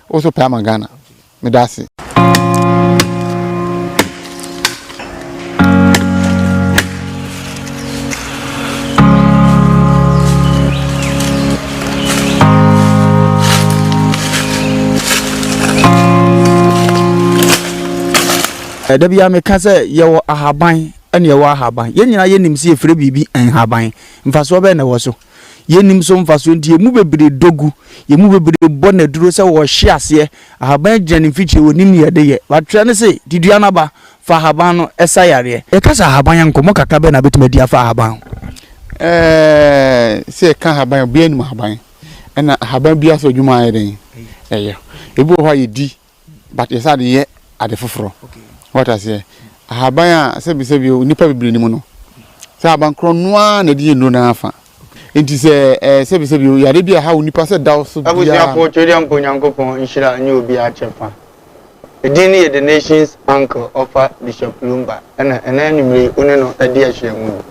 also Pamagana. Medasi. Dabia me ka say ye wo ahaban ene ye wo ahaban ye nyina ye nim se efre bibi en haban mfaso be na wo so ye nim so mfaso ntie mu bebre dogu ye mu bebre bona duro se wo hye ase ahaban jani fiche wonim ye de ye batwa ne se didua na ba fa ahaban no esa yare e ka sa ahaban yankomo kaka be na betumadi afa ahaban se ka ahaban bi enu ahaban ena ahaban bi aso djuma ye den ebu ho ye di but ye sa de ye ade foforo. What I say, Habaya, Sebi, Nipa Brinimo. Saban Cronwa, Nadi no nafa. It is a Sebi, Yarabia, how Nipa said, Dow. I was your portrait, Uncle Yanko, and Shira, and you be a chefa. The dinner, the nation's uncle, offer Bishop Lumba, and an enemy, Uneno, a dear shame.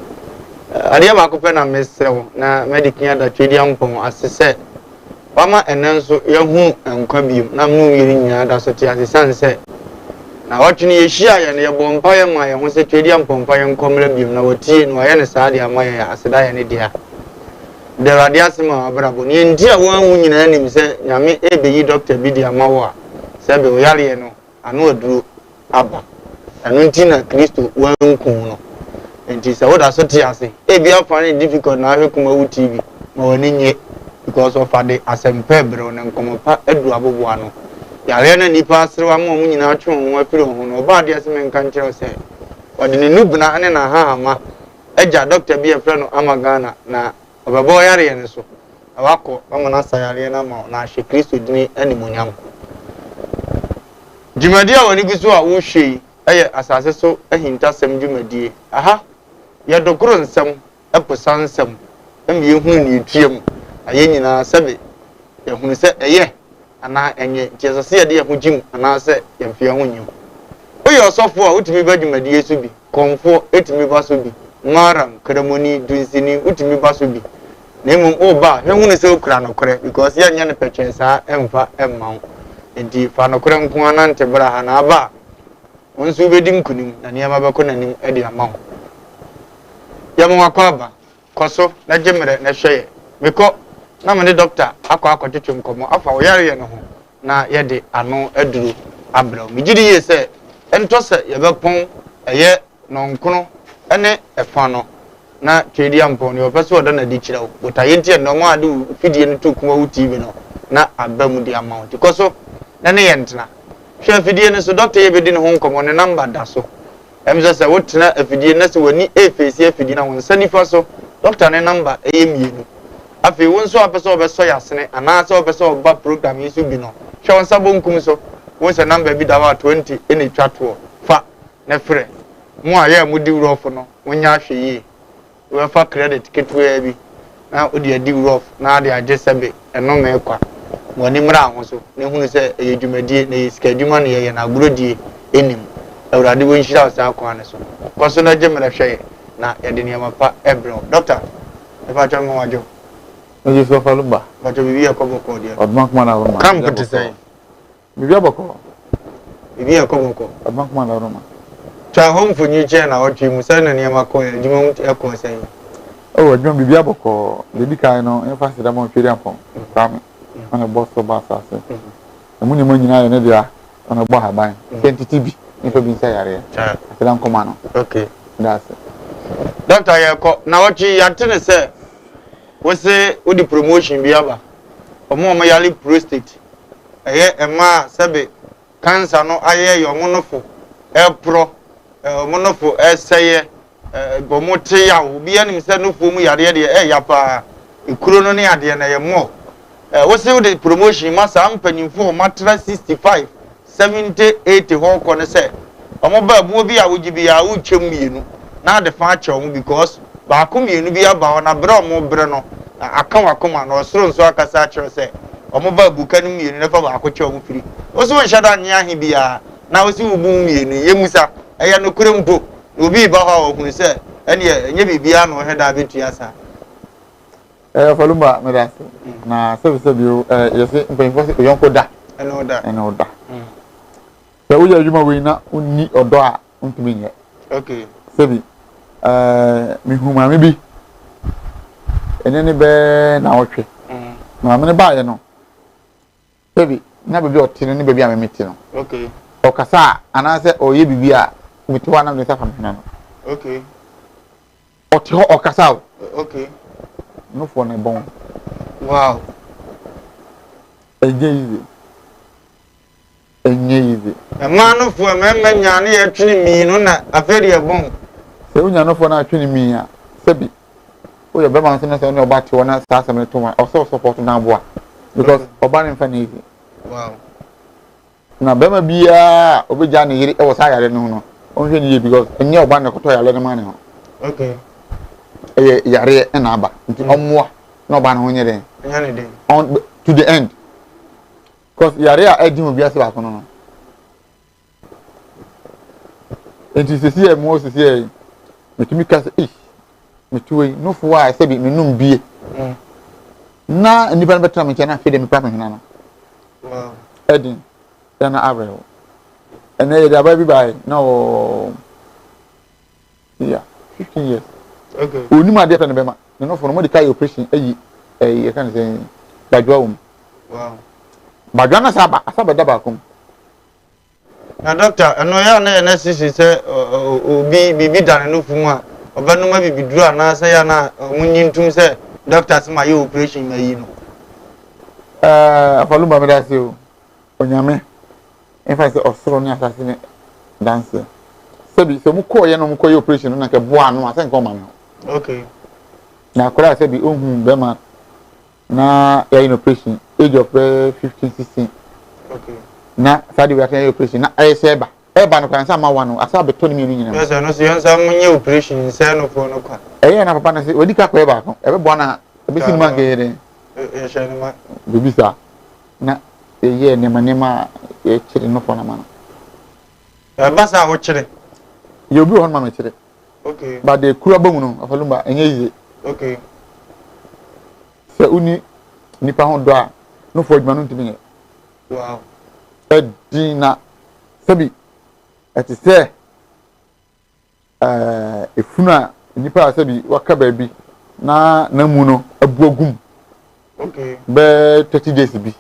Adiamakopena, Miss Sel, na Medicia, the Tridium Pong, as I said. Pama and Nanso, Yahu, and Cobium, Namu, Yina, that's what the son said. Na watching ye share and your bonfire, my own stadium pompa and comradium, no tea, no any side, my asada and dear. There are diasima, bravo, in dear one in enemy, say, Yami, a doctor, Bidia Mawa, Sabi Yaliano, and no drew Abba, and Untina Christo, one kuno. And tis a what I say, a be finding difficult now, Kumawood TV, Moninye, because of the Asem Pebro and Comopa Edward Buano. Yalena ni pasro wa mo nyina atwe ho afiri ho no ba de asem nkan kire se ode ne nubna ane na ha ma eja doctor bi efre no amagana na obebo yare ne so awako amana sayare na ma na hye Kristo dini animonyam Jumadia woni guso a wo hwe eye asase so ahintasem jumadie aha ye dokoro nsem eposansem emi ye hu ni tuem aye nyina sebe ye hu se eye ana enye Jesus ye de ho jim ana se yemfia ho nyim oye osofo a utimi badwumadi yesu bi konfo etimi baso bi maram kramoni dunsini utimi baso bi na emum oba hwe hu se okura no kore because ye nya ne petwe saa emfa emma ho enti fa no kore nko ana ntebra ha na aba onso bedi nkunim na niam abako nanim e de ama ho yemo akwaba koso na jemere na hweye meko na me doctor akọ twetwem komo afa wo yare ye no ho na ye de ano aduru abra me gidi ye se ento se ye bepon eye no nkono ene efa no na twedi ampon ne opeso oda na di kira wo botaye ntie no mo ade fidie no to Kumawood TV no na abamu di amount koso na ne ye ntena hwe fidie no so doctor ye bedi ne ho nkomo ne number da so emse se wotena afidie na se wani efesi afidie na won sanifa so doctor ne number eye mienu afi won so apeso obeso yasene ana so obeso oba program yesu bi no hwe won sabo nkum so won se number bi da wa 20 eni twato fa na frɛ mo aye amudi rof no wonya ahwe yi we fa credit ketwe bi na odi adi rof na ade age sebe eno me kwa woni mra ho so ne hunu se eyedwumadie na yesikadwuma na ye na agrodie enim awurade won hira sa kwa ne so koso na gemere hwe na ye de ne mapa ebro doctor e fa twa mo wajo Oje so falumba. Bato bibi akoboko dia. Odmak mana roma. Kam kote sai. Bibi aboko. Bibi akoboko. Odmak mana roma. Cha home for new chair na otwi musa na niam akọ adwuma mu ekọ sai. Oh, adwuma bibi aboko. Bibi kai no en fa sida mo tweri ampon. Tam. Ana boss so ba asase. Emu ni mo nyina ye ne dia. Ana bo haban. Entity bi. Nipa bi nsa yare. Cha. Sida nkoma no. Okay. That's it. Doctor ye ko na otwi yantene se wose odi promotion bi aba omo yali prostate eye ema sebe cancer no aye yo monofo epro monofo eseye bomote ya obi anim se no fo mu yare de ya pa ikuro no ne ade na ye mo wose odi promotion ma sa mpanyimfo matra 65 70 80 ho ko ne se omo ba bu obi a wogi bi ya uchem mienu na de fa ache omo because ba komienu bi aba na bre omo bre no aka wakoma na osoro nso akasa ache se omo ba buka ni mienu na fa ba akoche omo firi oso won shada nya ahe bia na osi ubu mienu yemusa eya no kure mpo obi ba ha ohun se ene enye bibia no heda betu asa falumba medase na service bio yesi mpanyimfo se yonko da and order. So we are you may not need or do to me yet. Okay. Sebi, me whom I may be. And any bear now, okay. No, I'm going to buy no. Sebi, never be obtaining any baby I'm meeting. Okay. O Kasa, and I said, oh, ye be with one of the Safan. Okay. Or Kasa. Okay. No for a bone. Wow. Easy. A man of women, Yanni, actually mean on a very bone. So when you're not for not training me, Sebi, we are Berman Senate on your back to one assassin to my also support now because Oban Fanny. Wow. Now, Bema be Obijani, it was higher than no. Only because a new band of Kotoya let money. Okay. Yare and Abba, more, no ban when you're there. On to the end. Because Yare, I do be a slap on. It is here, most here. Me me kasa me tuwe no for why say be me num bie na nipa betra me chana fe de me pa me hena no wow edin na abrel and then the baby by no yeah 15 years okay oni ma de fe ne be ma no for no de kai operation you can say badwa wow badwa na saba da ba kom na doctor no ya na sisi say obi bibi dan no fumu a obanu ma bibi duru na say ya na munyintum say doctor say ma ye operation ma yi no afalu ba me da se o onyame en fa say osoro ni asase ne dance sebi so mu ko ye no mu ko ye operation na ke boa no asen ko ma me okay na kora sebi ohun be ma na ya in operation age of 15 16 okay na sadi we atan operation na ayeseba eba no kan sa ma wano asa beto ni mi nyina yes no so yan sa munye operation say no for no kwa na papa na se odi ka ko eba ko ebe bo na ebe sin ma gere shey ma bibisa na ne manema e chiri no for na ma ba sa wo chiri ye obi ho ma me chiri okay ba de kura bamu no afalumba enye yize okay se uni nipa ho do a no for adwuma no ntimi wow edina sabi etise efuna nipa sabi waka baabi na mu no abuagum okay be 30 days bi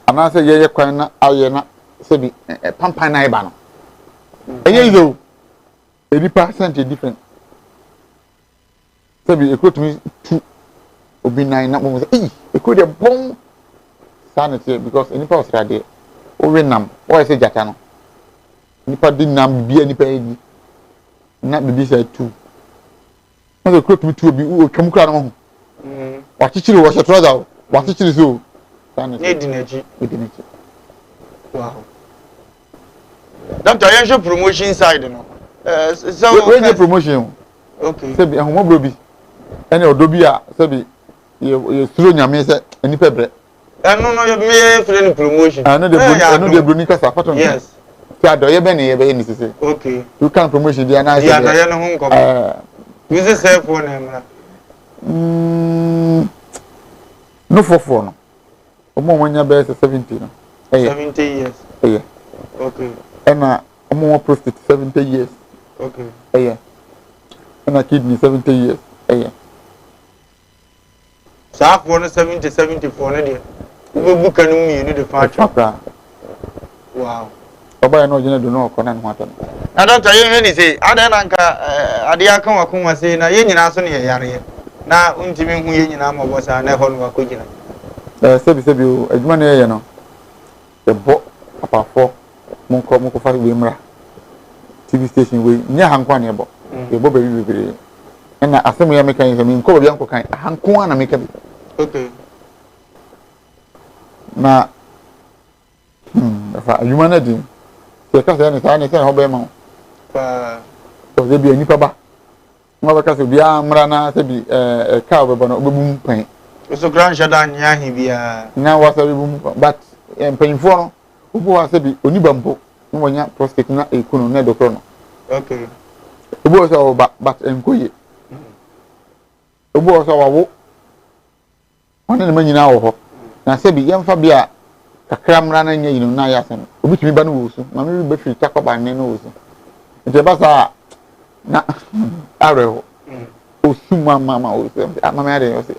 ana say ye kwan na aye na sabi pampan na iba no enye izo nipa sent different sabi ekotumi tu obi nine na mo say ekode bon sanity because nipa was ready o renam o say jata no nipa di nam bia nipa edi na bibi say tu na so krot mi tu obi o twam kra no ho wa chichiri wo shetroza wa chichiri so sanity edinachi wow doctor yan show promotion side no so we dey promotion okay say bi ahomo bro bi ene odobi a say bi ye suro nyame say nipa bre no me friend promotion no the bruni kasa pattern yes so adoye be ni sise okay you can promotion dia na say ya adoye no ho nko use cell phone na no for no omo wanya be 70 no 70 years okay ena omo prostate 70 years okay ena kidney 70 years sa for 74 na dia we buka no mi ni de fa wow oba no jina do no ko na no ato na doctor ye ni say ada na nka ade aka wakon say na ye nyina so ne yare na untimi hu ye nyina ma bo sa na ho no akogina sebi o adwuma na ye no e bo apafo monko fa we mra TV station we nya hankwa na e bo e bo bebi bebere na asem ya meka yin mi nko bi anko kan hankwa na meka bi okay na fa adwuma na din se ka se ne sa ne se ho be ma pa to ze bi anipa ba mo ba ka se bi amra na se bi ka obe no obebum pan so gran shada nya hi bia na wa se bebum but panfo no obo wa se bi oniba mpo no wonya prostate na ekunu na doctor no okay obo so ba but enkoye obo so wa wo ona ne manyina wo ho na se bi yemfa bia kakramra na nya yinu na ya sem obitumi ba no wo so ma me be firi takoba ne no wo so nti ba sa na areho osuma mama wo so mama ya de o se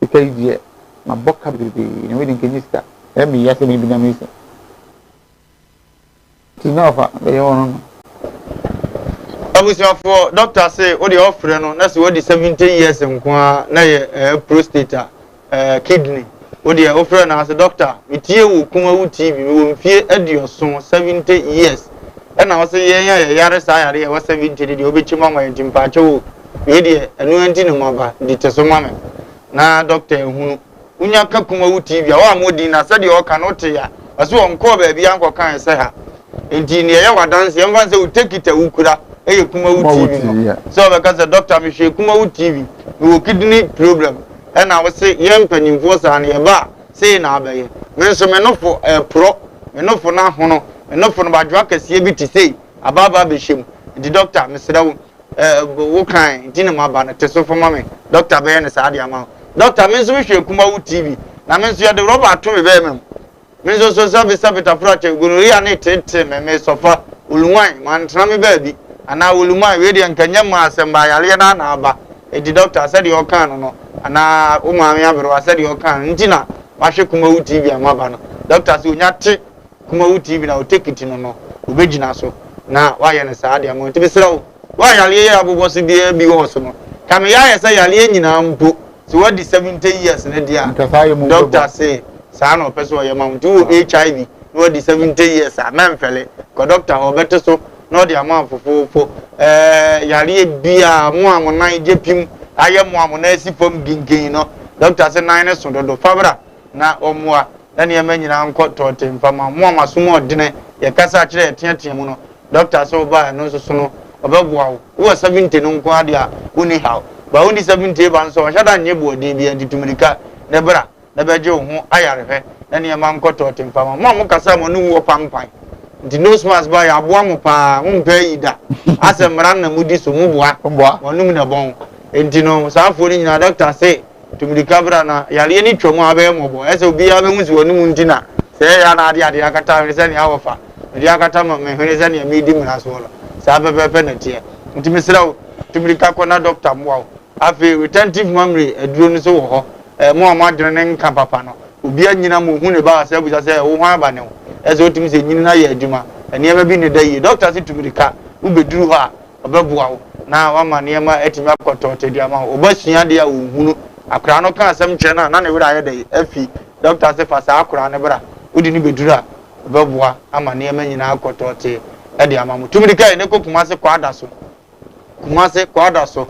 ikai die ma bokka bibi ne we din kenyista e mi ya se mi bi na mi so ti na fa be yo no for doctor say o dey offer no na say o dey 70 years nko na ye prostate kidney o dey offer na say doctor metie wo Kumawood TV wo mfie adioso 70 years na o say ye yare sa yare ye 70 dey obechima ma ntimpa che we dey enu anti no maba dey teso mame na doctor ehunu unya ka Kumawood TV a wa modi na say dey o ka no te ya aso onko ba bia anko kan say ha enti ne ye wadanse ye mfa say o take it ukura eye Kumawood TV so because the doctor me hwe Kumawood TV we kidney problem na we say ye mpanyimfo sa na ye ba say na abaye me so me no for pro me no for na hono me no for no badwa kase bi ti say ababa be hwem the doctor me sida wo kan di na maba na teso for mama doctor be ne sa ade ama doctor me so hwe Kumawood TV na me so ye de rubber to me be mem me so service approach gonorrhea na tete me so fa ulunwan man tena me ba bi ana ulunwan we de nkanya ma asemba yare na na aba the doctor said you can no ana o maame abro said you can ntina wa hwe Kumawood TV amaba no doctor say onya te Kumawood TV na o take it no obegina so na wa ye ne sa de amon tibi sira wa yale ya abobo so bi wo so no kame ya say yale nyina mpo so what the 70 years ne dia doctor say sa no person ye mam do HIV what the 70 years a memfele ko doctor ho beto so no the amount fofofo yale bia mo amonan jepim aye mo amona asifom gingin no doctor say nine so do fabra na omoa na ne manyina nko tote mfama mo amasomo odene ye kasa kire tiatia mu no doctor so ba no so no obegboa wo 70 no nko ade a woni haw ba woni 70 ba nso hada nye bo odin bia ditumirika ne bra na beje wo ho ayarehwe na ne ma nko tote mfama mo kasa mo no wo pampan the nose mask ba ya aboa mo pa mo mpa yida asemra na mudi so mo boa mo num na bon enti no saafo ni nyina doctor say tumirika bra na yale ni twamu abe mo bo ese obi ya be hu si wonum ntina se ya na ade akata se ne awofa ade akata ma me hwene se ne me di mra so lo sa pepepe na tie nti misra tumirika ko na doctor mo afi retentive memory aduro ni so wo ho mo amadene ne nka papa no obi anyina mo hu ne ba se buja se wo ho aba ne ese otimi se nyina ye adwuma ene ema bi ne da yi doctor si tumirika wo beduru ha obeboa wo na wa ma ne ema etimi akoto tedi ma obasua de a wo hunu akra no kan asem kye na ne wura ye da afi doctor se fa sa akra ne bra odi ni bedura obeboa ama ne ema nyina akoto te e de ama mo tumirika ne ko Kumase kwada so Kumase kwada so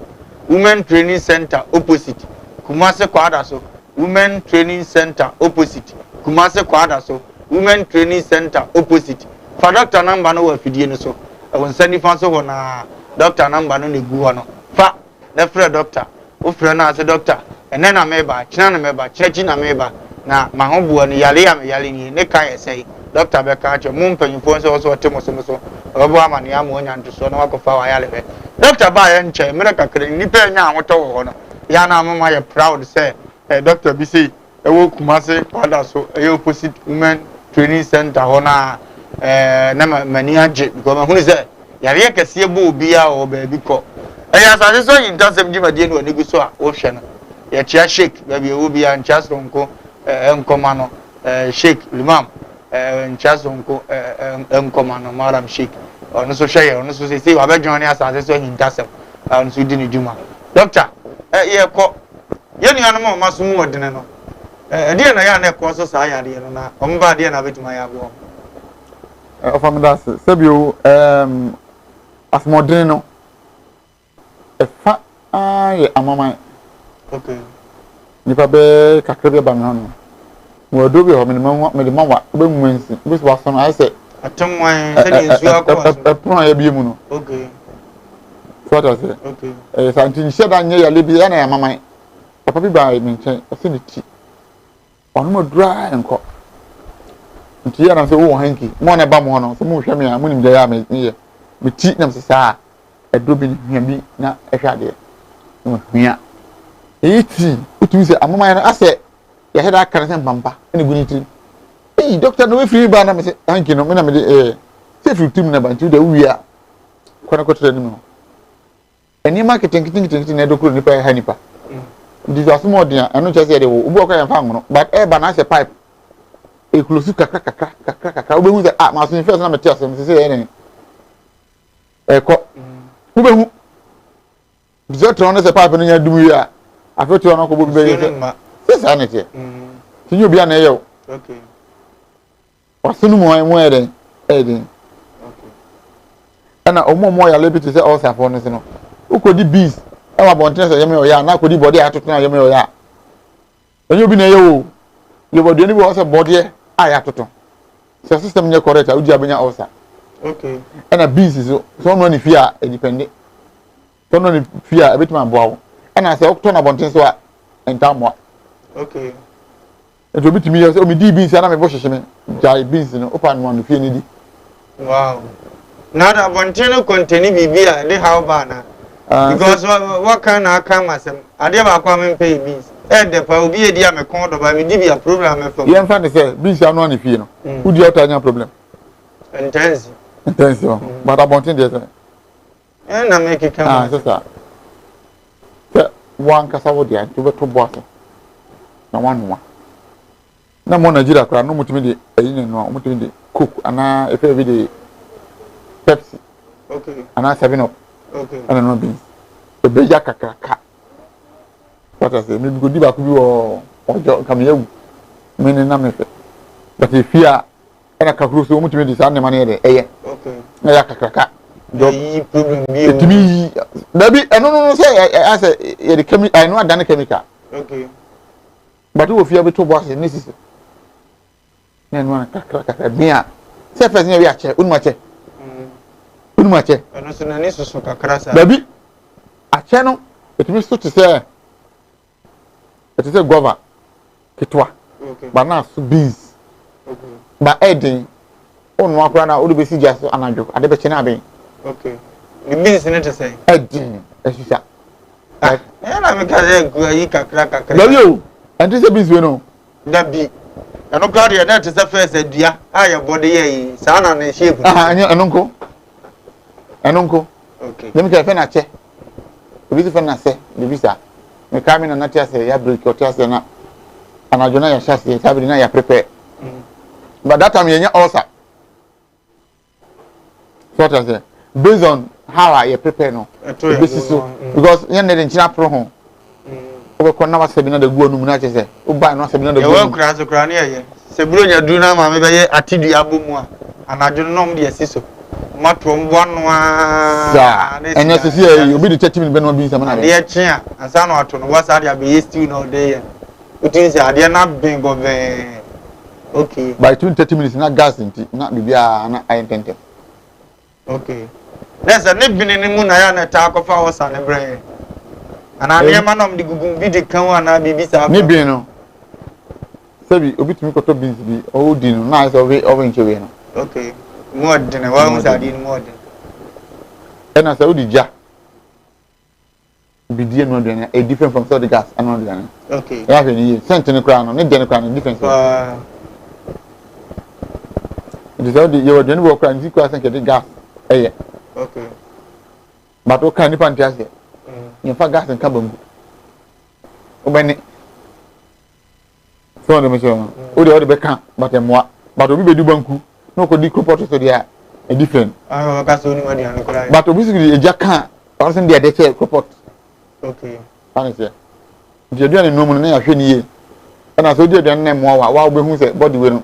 women training center opposite Kumase kwada so women training center opposite Kumase kwada so women training center opposite fa doctor number no wa fidie no so e won sani fa so ho na doctor number no ne gu ho no fa the friend doctor o friend na say doctor ene na meba kina na meba chechi na meba na ma ho buo ne yale ya me yale ni ne kan esai doctor be ka che mo mpanyifo so so temo so so obo ama ne am onya ntoso na wakofa wa yale be doctor ba ye nche mere kakere ni pe nya ahoto ho no ya na mama ye proud say doctor bi say e wo Kumase kwada so e opposite women training center ho na na mani age because ma hunu say yare ye kase bo obi a o ba bi ko Asase So Ahintasem dwumadie no anigu so a wo hwe no ye chia shake ba bi obi a nchasronko enkoma no shake limam nchasronko enkoma no maram shake ono so hwe ye ono so say wa ba dwon ni Asase So Ahintasem ono so di ni dwuma doctor ye ko ye nuanu mo masumu odene no die na ya na ko so sa ya de no na omba die na betuma ya bo ofamda sebio asmodene no efa ye amama okay nipa be kakre ba me hono mo do bi ho me ma wa be mwensi be so aso no ai se atomwan se ni nsu akọ pro ya bi mu no okay so ta se okay santin sheda nye ya lebi ya na ya mama papa bi ba me nchen ase ni ti onu mo dry enko nti ya na se wo hanki mo na ba mo hono so mo hwe me a mo nim da ya me ye me ti na se sa edobi ni bi na ehwade mo hwia eti utu se amama ya ase ya heda kan se mpampa ene guni ti hey doctor no we free ba na me say thank you no me na me de say free team na ba nti da wi a kwana ko tere no eni marketing kitin na dokuro nipa ya nipa ndi so asmo odin anu che say de wo obu okwa ya fa ngono but e ba na se pipe e close kakaka obu hu say ah ma so first na me tia say say ene e ko obu hu bizo tron na se pipe no nya dum wi a afetu ono ko bo be yi say say na tie tinyo obi na ye o okay wasunu mo eden okay ana omo ya lebiti say all safo no se no ukodi bees e wa bonten say yeme oya na kodi body atoto na yeme oya enye obi na ye o ye body ni bo say body a ya atoto so system nye correct udi abenya ulcer okay ana bees so no ni fear e depend so no ni fear e betima boawo ana say okto na bonten so a entamo okay eto bitimi ye say o mi di bees ana me bo hwehwe me jai bees no opa no fie ni di wow now that bonten contain bibia dey how bana because what can I come as I never come pay beans. The pa be dia me kon do ba me di bia program me from. Yen fa ne say beans anu an fie no. Who di out anya problem? Intense. But abontin dey say. Na make it come. So sir. Se wan kasa wo dia to beto boase. Na wan no. Na mo Nigeria kra no mutimi de ayi no mutimi de cook ana efe bi de Pepsi. Okay. Ana 7 up. Okay. I don't know beans. The beja kakaka. What I say, maybe go di ba ku bi o ojo kam yewu. Me ne na me fe. But if fear ana kakuru so mutumi di sa ne mane de eye. Okay. Na ya kakaka. Do yi problem bi o. Etimi dabi no say I say ye the chemical I know adan chemical. Okay. But wo fear be to boss ni sisi. Ne no kakaka bia. Say first ne we a che, unma che. Unuma che eno so na ni soso kakra sa baby ache no etimi so te say guava kitwa okay ba na so beans okay ba edin onu akora na o do be si jaso anadwo ade be che na ben okay ni beans ne te say edin esisa na me ka yi kakra baby o ante say beans we no da bi eno ka de na te say first adua aye body ye sa na na shape Enonko. Okay. Let me tell you na che. Obi se fe na se, bibi sa. Me ka mi na na tia se ya break o tia se na. Anajona ya shasi, tabi na ya prepare. But that time you ulcer. So what I say, based on how I prepare no. Because you need to china pro ho. Obo ko na wase bi na da guo nu mu na che se. Oba na wase bi na da guo. Ya wa kura so kura ne ye. Se bro nya du na ma me be ye atidi abomu a. Anajona no m de asiso. Matrom wanwa sa enya sisi e obi de 30 minutes be no bi nsama na de ye kye a ansa no ato no wasa de be stew no dey utin say ade na ben go be okay by 30 minutes na gas nti na bibia na ayententem okay nesa ne bini ni mu na ya na ta kofa wasa ne bre ana ne ma no de gugun bi de kan ana bibi sa ne bi no sabi obi tumi koto beans bi o di no na so we nchewe no okay more than one side more than and as I would ja be dear no than a different from the gas and all that okay yeah any sent in the crown on the crown difference it is all the you were work and you can get the gas eh okay but what kind of fantasy in fact gas and carbon obene so the mission o de be kan but moi but obi be du banku no ko di crop to dia a different ka so ni wadi an kura but obviously e jaka or some dia de che crop okay honestly dia dia no mu na ya hwe ni ye na so dia na mo wa obe hu se body we no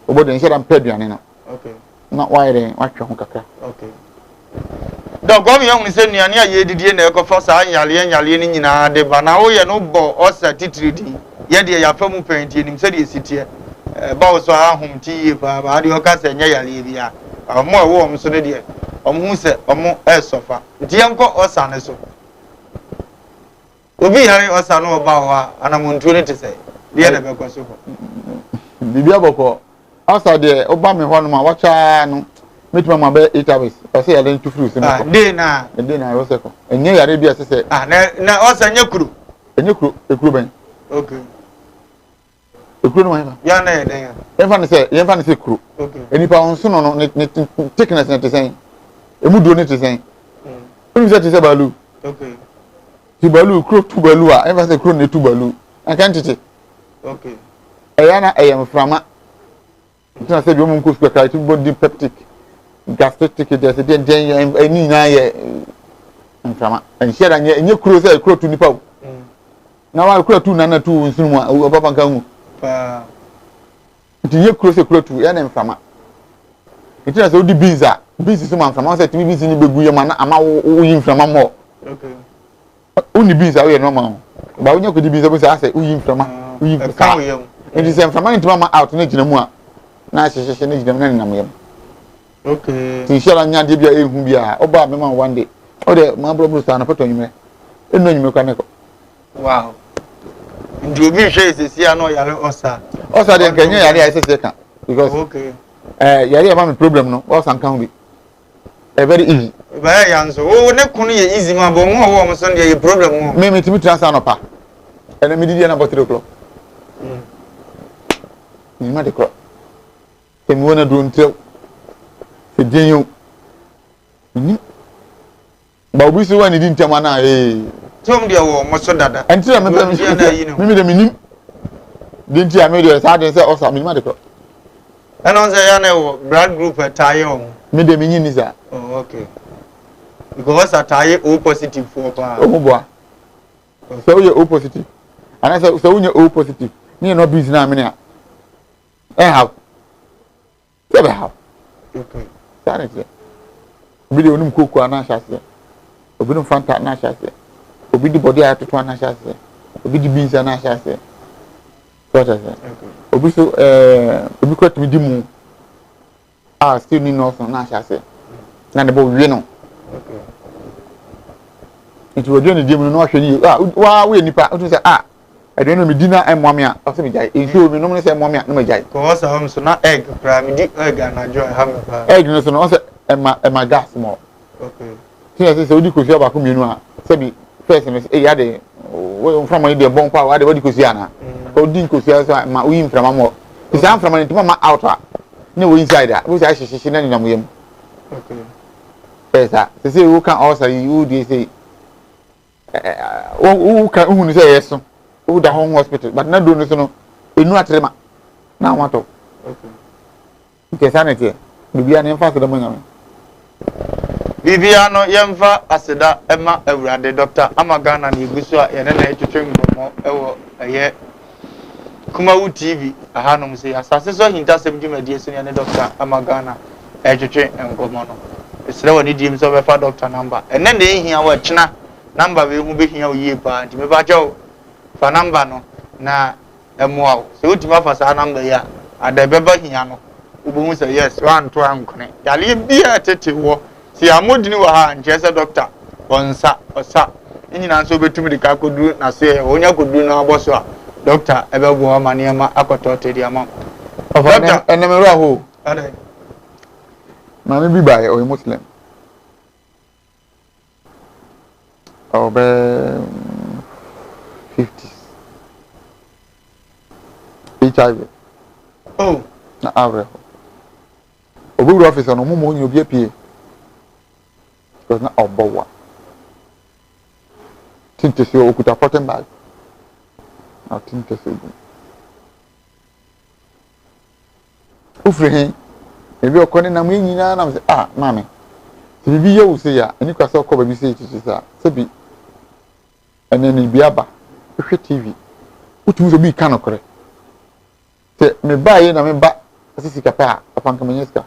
obodo nse da mpa duane no okay na wa ire wa hwe ho kaka okay do go mi yahun se nuane aye didie na ekofa sa nyale ni nyina de ba na wo ye no bo osa titridi ye de ya fa mu penti nim se de sitie ba wo so ahum ti ba ba de o ka se nya yale bia omo wo om so ne de omo hu se omo sofa nti enko osa ne so obi yare osa no ba wa anamuntu ne te se de na be ko so bibia boko osa de oba me ho no ma wacha no metima ma be 8 hours o se yale ntu furu se no de na wo se ko enye yare bia se se na osa nya kuru enye kuru ekuru ben okay ekuro no ma ya na eden yɛmfa ne sɛ kuro enipa onso no ne thickness ne te sɛn emu duro ne te sɛn onu sɛ te sɛ balu ti balu kuro tu balu a yɛmfa sɛ kuro ne tu balu anka ntete ɛyɛ na ɛyɛ mframa ntina sɛ bi ɔmo nko sukuu kakra ti body peptic gastritic de sɛ den ɛni nyinaa yɛ mframa ɛnhyɛ da nyɛ kuro sɛ kuro tu nipa o na wa kuro tu nana tu nsunu mu a ɔpapa nka hu nti nyɛ kuro sɛ kuro tu yɛ na mframa ntina sɛ odi beans a beans so ma mframa sɛ timi beans ni begu yɛ ma na ama wo yi mframa mo oni beans a wo yɛ normal ba wo nyɛ ko di beans a bo sɛ asɛ wo yi mframa wo yi mframa nti sɛ mframa ni ntoma ma out na gyina mu a na hyehyɛ na gyina mu na nenam yam ti shara nya de bia ehu bia oba me ma one day o de ma bro sta na poto nyime enu nyime kwa ne ko wow ndi obi hwe sesi ano yare osa de nkanya yare ya sesi ka because yare ma me problem no osa nkan bi very easy ba ya nso o ne kunu ye easy ma bo mo wo mo so de ye problem mo me timi transfer no pa ene me didi na about 3 o'clock ni ma de ko temi wona do ntew se denyo ni ba obi so wani di ntema na tom dia wo mo so dada entira me me de minim de ntia me de sa de se osa me ma de ko eno se ya na wo blood group atayo me de minyi ni sa oh okay because ataye O positive for pa o mo boa so you O positive ana so you O positive ni no business na me na how sebe how okay sanity obi de onum koko ana hyase obi no fanta na hyase obi di body atoto ana hyase obi di beans ana hyase what is it obi so obi kwat mi di mu still ni no so na hyase na de bo wi no okay it would do no ahwe ni wa we nipa o tun say I don't know me dinner and mommy a o say me jai e show me no me say mommy no me jai ko sa hom so na egg pra me di egg na joy ha me pa egg no so no say e ma gas more okay ti say odi kosi aba ko mienu a say bi first me say ya de we from dey bon pa wa de odi kosi ana odi kosi so ma o yin from mo ti say from ni ma out a na we inside a we say hyehyehye na ni na mo yam okay pesa say we can also you dey say who can who say yes who the home hospital but na do no so no enu atrema na wato okay nke sanity bibia na emfa so mo nyame bibia no yemfa aseda ema awurade Dr. Amagana na igusu a yene na etwetwe mbomo ewo eye Kumawood TV ahanom se Asase So Ahintasem dwumadie so ne Dr. Amagana etwetwe mbomo no esre woni dim so befa doctor number ene na ehia wa kyena number we hu behia oyie pa nti me ba jaw fa number no na emoa se utima fa sa number ya ada beba hia no ubohu se yes wan to ankone yale bia tete wo si amodini wa ha nche se doctor onsa osa nyina nso betumi de ka koduru na se onya koduru na aboso a doctor ebebo amaniema akoto tedi ama doctor enemero aho ade na me bi bae o muslim o be 50s HIV oh na avre obi wura office no mo nyi obi apie because na obowa tintesi okuta poten bag na tintesi ogu ufrehe ebi okone na mu nyina na say mami se bibi ye wo se ya ani kwasa okọ ba bi se chichi sa se bi eneni bi aba hwe TV utu so bi ka no kore te me ba ye na me ba asisi kapa afanka menyeska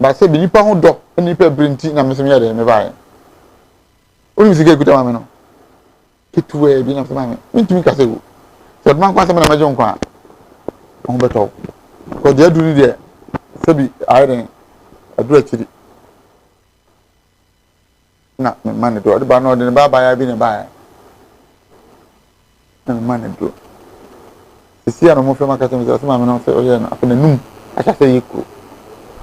ba se bi nipa ho do nipa brenti na me so me de me ba ye oni mi sike kuta mame no kituwe bi na so mame mintumi ka se wo se man kwa se me na mejo nkwa ho beto ko de adu ni de se bi ayren adura chiri na me man do ba no de ba ya bi ne ba ya na man do isi ano mo fe makata mi se mame no se oye no afena num acha se yiku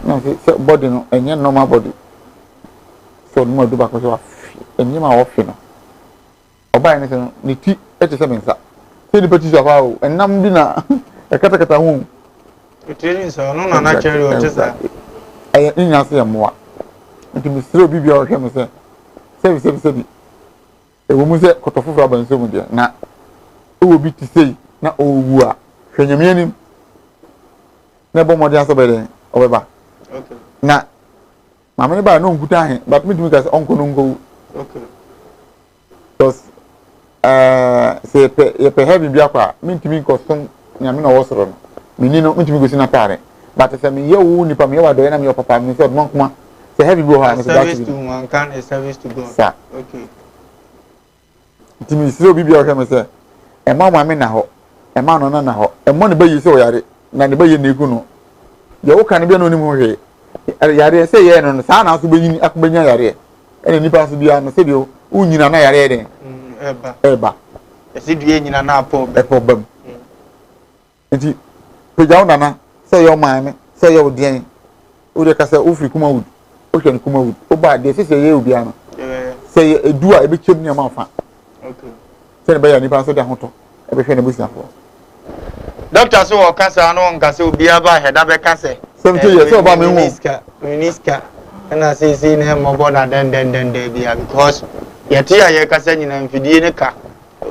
no se body no enye normal body so no do ba ko so enye ma wo fi no oba ni se ni ti e te se mensa se di peti so fa o enam bi na kata hu training so no na cherry o tesa nya se moa nti misiro bibia o hwe me se ewo mu se kotofofo abanso mu de na ewo bi ti sei na owu a hwenyamianim na bo modi aso bede obeba okay na mama ne ba no nkuta ahe but me dumi ka se onko no nko okay because se pe heavy bia kwa mintimi nkosom nyame na wo soro no mini no mintimi go si na tare but se me ye wo nipa me ye wa do na me yo papa me se odman kuma se heavy bi ho ha me se service to man can a service to God sa okay ntimi siro bibia o hwe me se e ma me na ho e ma no na ho e mo ne bayi se o yare na ne bayi na iku no ye wo kan bia no ni mu hwe yare se ye no sa na so bayi akobanya yare ene nipa so bia no se bio unyina na yare den eba esi due nyina na apo bam enti pejaw nana se yo maame se yo den o de ka se ofri Kumawood o hwe Kumawood o ba de se ye obi ano se edu a ebe chem ne ma fa okay se ne ba ya nipa so de hoto ebe hwe ne busiafo doctor so o kasa no nka se obi aba heda be kase 70 years so ba me hu minister na se ne mo boda den bia because yeti ya ye kasa nyina mfidie ne ka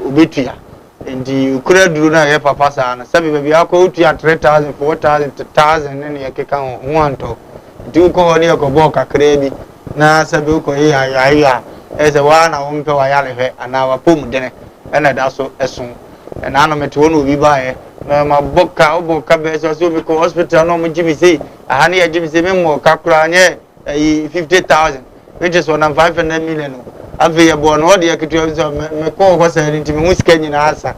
obetua ndi ukura duru na ye papa sa na sabi bia akọ otua 3000 4000 1000 ne ye keka ho anto ndi uko ho ne ye ko bo kakra bi na sabi uko ye ya ese wa na wo mpe wa ya lehwe ana wa pom dene ena da so esun na no mete wonu obi ba ye na ma boka oboka be so me ko hospital no mo jimi sei aha ne ye jimi sei me mo kakra nye 50000 which is 1.5 million ave ye bo no de yaketu so me ko ko sa nti me hu sika nyina asa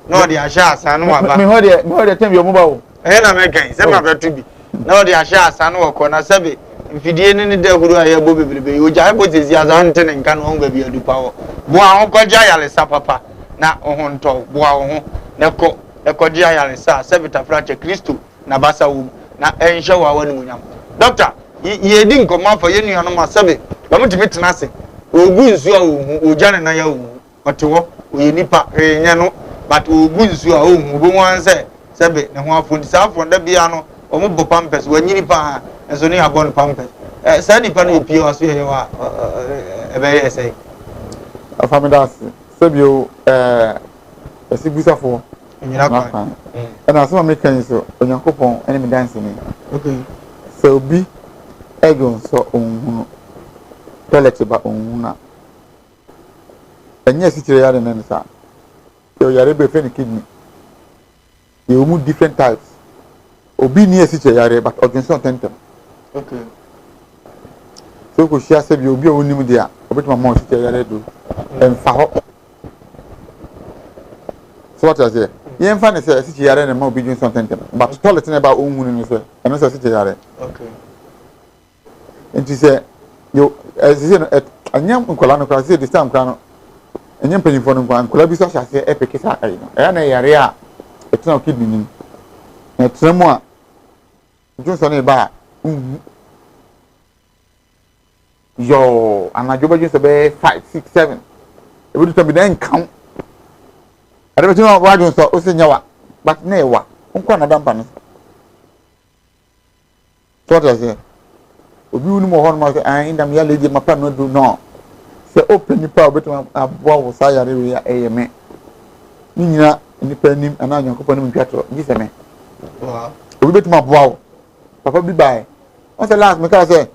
no de ahya asa no aba me ho de tem yo mo ba wo na me kan se ma betu bi no de ahya asa no ko na sabe mfidie ne de huru aye bo bebrebe o ja bo tezi asa nte ne nka no ba bi adupa wo bo a ho koja yale sa papa na ho nto bo a ho ne ko koja yale sa sabe tafrache Kristo na basa wo na enhye wa wani munyam doctor ye di nkomo afa ye nuano ma sabe ba mutimi tena se ogu nsu a ohu ojane na ya ohu otewo oye nipa enya no but ogu nsu a ohu bo wan se sebe ne ho afo sa afo da bia no omo bo pampers wanyini pa enso ne abon pampers sa nipa no pie waso ye wa ebe ye sei afamidas sebio esibusafo nyina kwa na so me kan so onyankopon ene me dance ni okay so obi egon so onhunu toilet ba onhuna enye sikire yare nan sa yo yare be fe ni kidney you mu different types obi ni sikire yare but organization tentem okay so ko shia se bi obi onim dia obetuma mo sikire yare do emfa ho so what I say yen fa ne se sikire yare na ma obi johnson tentem but toilet na ba onhunu ni so eno se sikire yare okay nti se yo ezise no anyam nkola no kwa se this time kwa no anyam penifo no kwa nkola bi so hyase epekisa ayi no eya na yare a etina kidney ni na tremu a Johnson e ba yo anajo ba Johnson be 5 6 7 e would to be then count ade betu no wa Johnson o se nyawa but na ewa nko na dampa no so what I say obi unu mo hono ma se an ndam ya leje mapa no do no se open nipa obetu aboa wo sa yare we ya eyeme ni nyina nipa nim ana nyankopɔ nim ntwato gi se me wow obi betu ma aboa wo papa bi bai on se last me ka se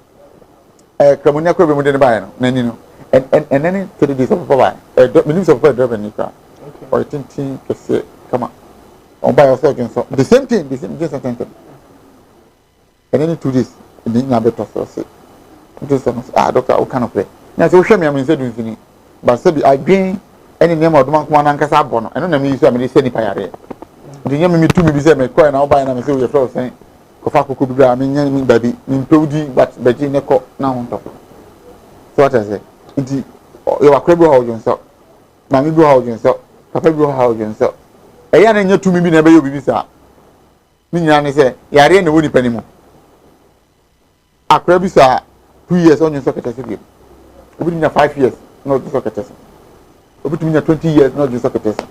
kramonia ko be mo de bai no nani no en nani 3 days of papa bai me nim so papa driver ni ka okay or tintin kese kama on bai also again so the same thing just attention and then 2 days ni na beto so se just so doctor o kind of play na se o hwe me am se dun fini ba se bi adwen ene nem oduma kuma na nkasa abo no eno na me so am de se nipa yare ndi nyame mi tu mi bi se me ko na o ba na me se o ye flow sen ko fa ko bi bra me nya mi baby mi mpewdi but baji ne ko na ho to so what I say ndi yo akra bi ho so ma mi bi ho so papa bi ho so e ya na nya tu mi bi na be yo bi sa mi nya ne se yare na woni pani mu akra bi sa 2 years on your socket bi obi nya 5 years no just socket obi tu nya 20 years no just socket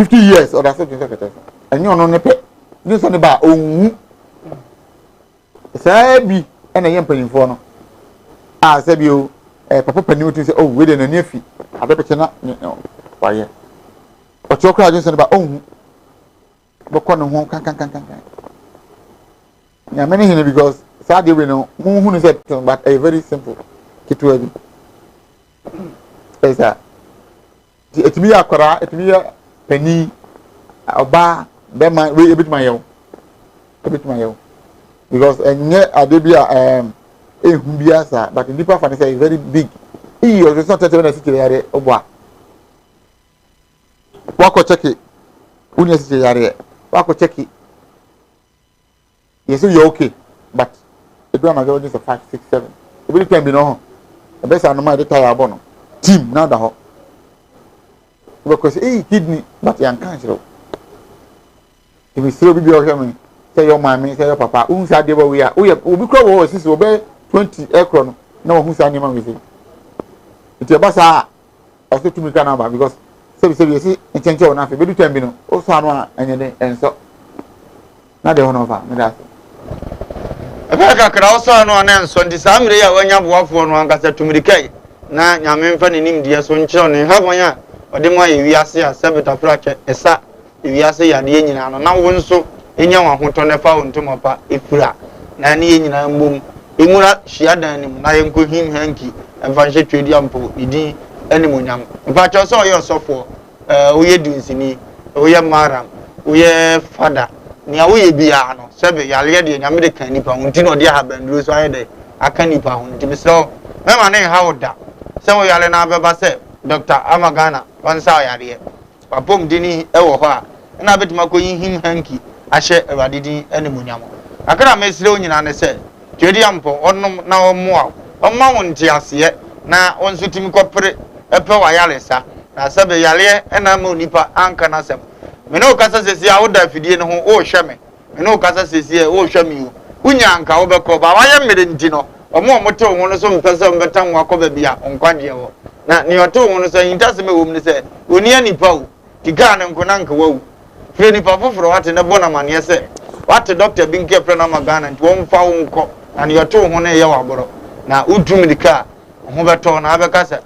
50 years or that's what you say. And you know, this one about oh, say, and a young penny for no. I said you, Papa Penny to say, oh, within a near fee. I bet you not, why, but your crowd is about oh, but one can. Yeah, many here because sadly we know who is it, but a very simple kit to it. Is that it be a cora, it be a penny, a bar, then my way a bit my own. Because and yet I did be a humbiasa, but in deeper fantasy is very big. He was not telling a city area of what. Walk check it. University area. Walk check it. Yes, you're okay, but the drama is just a 5, 6, 7. It really can be no. The best I know my retire bono. Team now the hot. Because kidney, but young cancer. If we still be your say your mammy, say your papa, who's had the way we are. We will grow since we obey 20 aircraft. No who's animal with it. It's a bazaar. I said to me, Canada, because you see, it's a change nothing. But you can be no. Also, and so now they honor her. Aka krauso no anen so ndi samre ya wanya boafo no ankasa tumirikai na nyame mfa ne nimdiye so nkyerɛ ne ha wanya ode mo aye wiase a sebeta frache esa wiase ya ne nyina no na wo nso enya wa hoto ne fa wonto pa efura na ne nyina mbom emura hia dan nim na yenko him hanki mfa nhye twedi ampo idi anim nyam mfa kyerɛ so oyɛ sofo wo ye dunsini wo ye maram wo ye fada ni awo ye bia no sebe yale de nyame de kan nipa hunti no de ha banduro so ayede aka nipa hunti biso mema ne ha woda se wo yale na beba se Dr. Amagana wansa yare papom dini ewo ho a na betima ko him hanki ahye ewadidi animunyam akara mesire onyina ne se twedi ampo onnom na omoa omma wonti ase na onso timi kopere epe wa yale sa na sebe yale na ma nipa anka na sem meno kasa sesi a woda fidie no ho o hweme meno kasa sesi o hweme o unya anka wo bekọ ba waye mmere nti no omo mote wo no so mpese mbetan wa akọ bia onkwadie wo na ni oto wo no so hintasem e wo mne se oni anipa wo tika ne nkona nka wo fre nipa foforo wate ne bona mane se wate doctor binke pre na magana nti wo mfa wo nkọ na ni oto wo ne ye waboro na utumidika ho beto na abeka se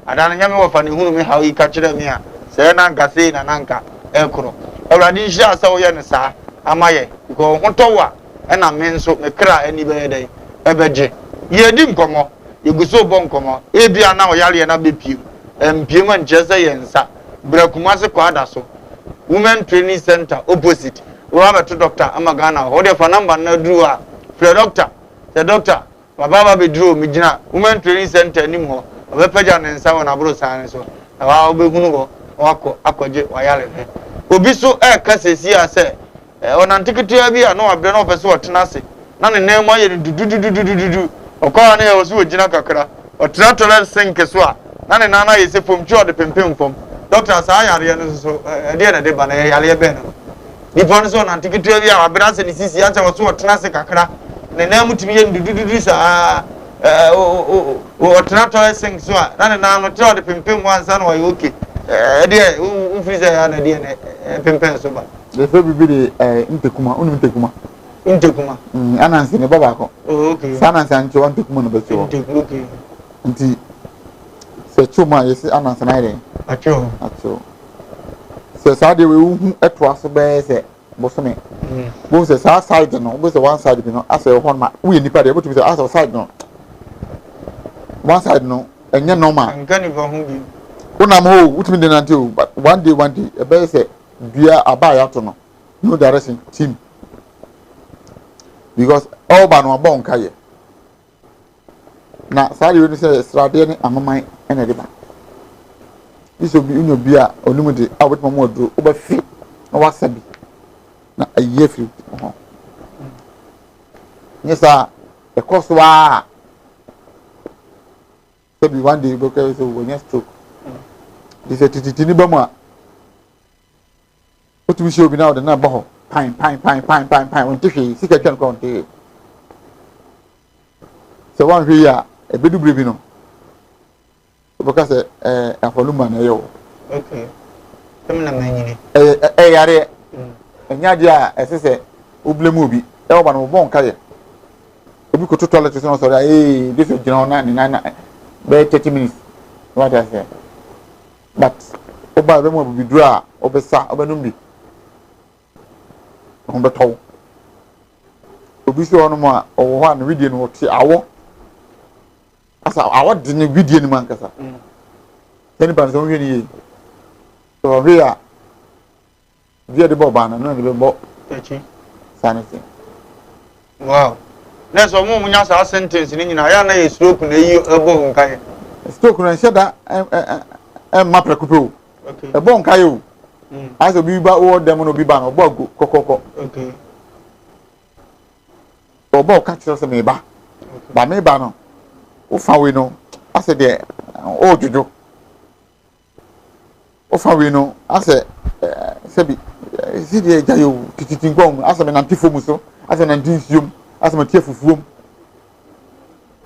adana nyame wo fa ne hunu me hawo ika kire me a se na nka se na nanka ekro awradi nhia asa wo ye ne saa amaye ko hotowa na me nso me kra ani be yedai ebeje yedi nkomo yeguso bo nkomo ebia na oyale na bepiem empiem nchese yensa brakumase kwada so women training center opposite wo abeto doctor Amagana ho de fa number na duru a free doctor the doctor baba be duru mi gina women training center nim ho obepeja ne nsa wona bro san so wa obehunu ho wako akoje wayale obi so kasesi ase onantikitu bia na wabre na opese otenase na ne nan mu aye dudududududu okwa na ye osu ogina kakra otena toilet sink so a na ne nan na ye se fom twa de pempem fom doctor sa yare no so de na de ba na yare be no ni pon so onantikitu bia wabre ase ni sisi acha osu otenase kakra ne nan mu timi ye dudududu sa otena toilet sink so a na ne nan no twa de pempem wansa na waye okay de ufriza ya na de pempem so ba the baby be ntekuma unu ntekuma anansi ne baba ko okay sanansi anche wan ntekuma no becho okay nti se chuma yesi anansi na ire acho se sade we hu eto aso be se bosome bo se sa side no bo se one side bi no ase ho ma we nipa de bo to be se ase side no one side no enye normal nkani ba hu bi una mo utimi de nante o but one day e be se bia abaya to no direction team because all ban wa bon kaye na sari we say strade ni amaman ene de ba this obi unyo bia onumude awet mamo odro oba fi na wasabi na aye fi nyesa e koso wa so be one day because so when you stroke this titini ba mu what we show be now the number ho pine on tishi sika twan ko onte so one here e bedu brevi no because afoluma na yo okay Tem na manyini. Yare. Enya dia esese oblemu obi. E oba no bon kaye. Obi ko to toilet so sorry this is jina na ni be 30 minutes. What I say. But oba be mo bi dura obesa obanum bi. On beto. Obi so ono mo a owo ha na video no ti awo. Asa awo de ne video ni man kasa. Tani ban so hwe ni yi. So hwe a via de boba na no de bo Echi. sanity. Wow. Na so mo munya sa sentence ni nyina ya na ye stroke na yi ebo nkan. Stroke na sheda ma prekupe o. Okay. Ebo nkan yo. Aso bi ba o dem no bi ba no bo kokoko. Okay. Obo ka tiro se me ba. Ba me ba no. O fa we no. Ase de o jojo. O fa we no. Ase sebi si de jayo tititi ngom ase me na tifo mu so. Ase na ndinsium. Ase me tie fufuom.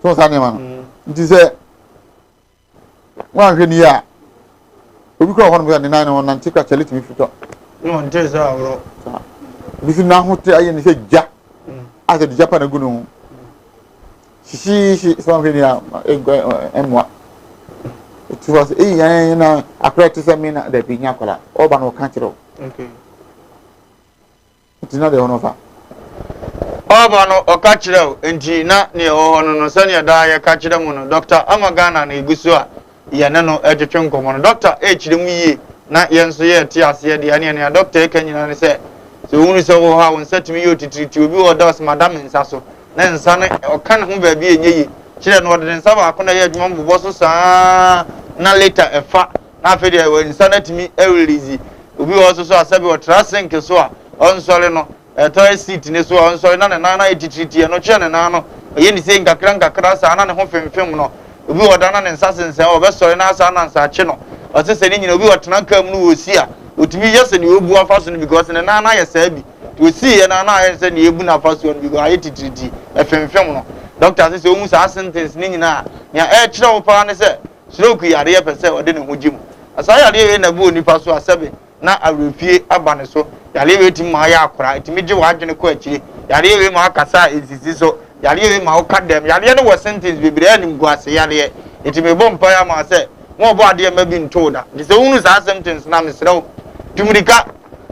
So sa ne ma no. Nti se wa hwe ni ya. Obi ko ho no ga ne nan no nan tikwa chale timi fito. No nte sa awro. Bi fi na ho te aye ne se ja. Ase de Japan agunu. Shi so hwe ni ya emwa. It was na akrati se me na de bi nya kwala. Oba no ka kiro. Okay. Tina de hono fa. Oba no okachire o enti na ne hono no sane ya da ya kachire mu no Dr. Amagana na igusu a ye ne no etwetwe nkomo no Dr. chire mu yie na ye nso ye ti ase de ane ane Dr. ekanyina ne se so wonu se wo ha won setimi yo titiriti obi wo dos madam nsa so na nsa ne oka ne ho ba bi enye yi chire no de nsa ba ko na ye adwuma mbobɔ so saa na later efa na afi de wo nsa na timi release obi wo so asabi wo trasink so a onsole no toy seat ne so onsole na na etitiriti no che ne na no ye ni se nkakra saa na ne ho femfem no obi wo da na ne nsa sensen wo be sore na asa na nsa che no o se se ni nyina obi wo tena kam no wo si a otimi yese ne obu afa so no because ne na ye saa bi to si ye na ye se ne ebu na afa so no because aye titiriti femfem no doctor se o mu saa sentence ni nyina ya kire wo pa ne se stroke yare ye pese o de ne ho jimu asa yare ye na bu onipa so asabe na arefie aba ne so yare ye tim ma ya akora etimi je wa adwene ko akire yare ye ma akasa esisi so yare ye ma okadem yare ne wo sentence bebre anim gu ase yare etimi bo mpa ya ma se mo bo ade ma bi ntoda de se unu sa sentence na mesrew tumrika